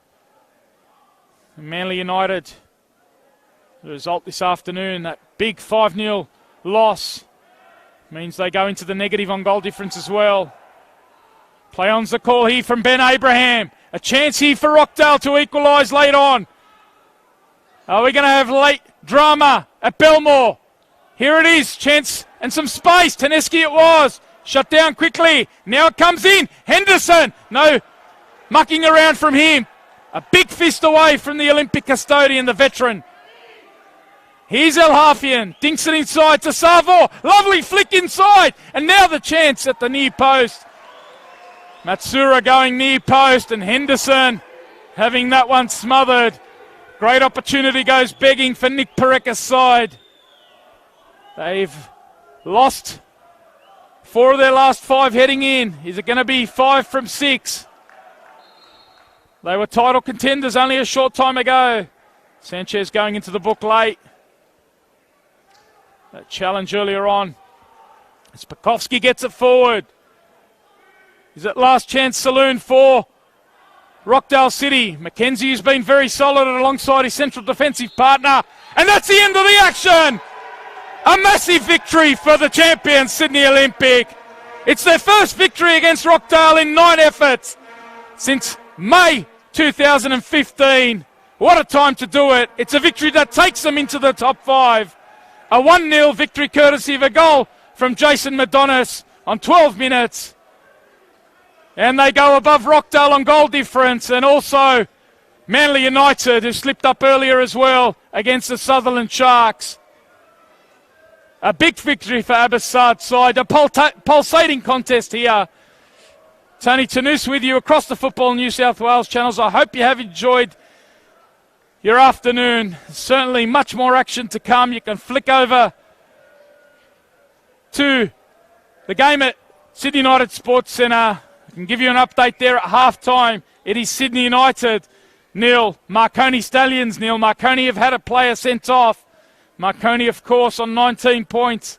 Manly United, the result this afternoon, that big 5-0 loss, means they go into the negative on goal difference as well. Play on's the call here from Ben Abraham. A chance here for Rockdale to equalise late on. Are we going to have late drama at Belmore? Here it is, chance and some space. Teneski it was. Shut down quickly. Now it comes in. Henderson. No mucking around from him. A big fist away from the Olympic custodian, the veteran. Here's Al-Hafian. Dinks it inside to Savo. Lovely flick inside. And now the chance at the near post. Matsura going near post, and Henderson having that one smothered. Great opportunity goes begging for Nick Pareka's side. They've lost 4 of their last 5 heading in. Is it going to be 5 from 6? They were title contenders only a short time ago. Sanchez going into the book late. That challenge earlier on. Spakovsky gets it forward. Is it last chance saloon for Rockdale City? McKenzie has been very solid alongside his central defensive partner. And that's the end of the action. A massive victory for the champions, Sydney Olympic. It's their first victory against Rockdale in 9 efforts since May 2015. What a time to do it. It's a victory that takes them into the top 5. A 1-0 victory courtesy of a goal from Jason Madonis on 12 minutes. And they go above Rockdale on goal difference, and also Manly United, who slipped up earlier as well against the Sutherland Sharks. A big victory for Abbotsard's side. A pulsating contest here. Tony Tanous with you across the Football New South Wales channels. I hope you have enjoyed your afternoon. Certainly much more action to come. You can flick over to the game at Sydney United Sports Centre. I can give you an update there at half-time. It is Sydney United 0, Marconi Stallions 0. Marconi have had a player sent off. Marconi, of course, on 19 points,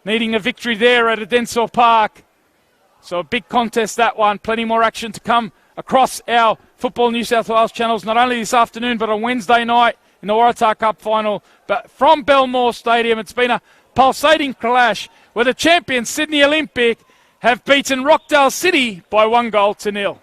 needing a victory there at Adensor Park. So a big contest, that one. Plenty more action to come across our Football New South Wales channels, not only this afternoon, but on Wednesday night in the Waratah Cup final. But from Belmore Stadium, it's been a pulsating clash where the champions, Sydney Olympic, have beaten Rockdale City by 1-0.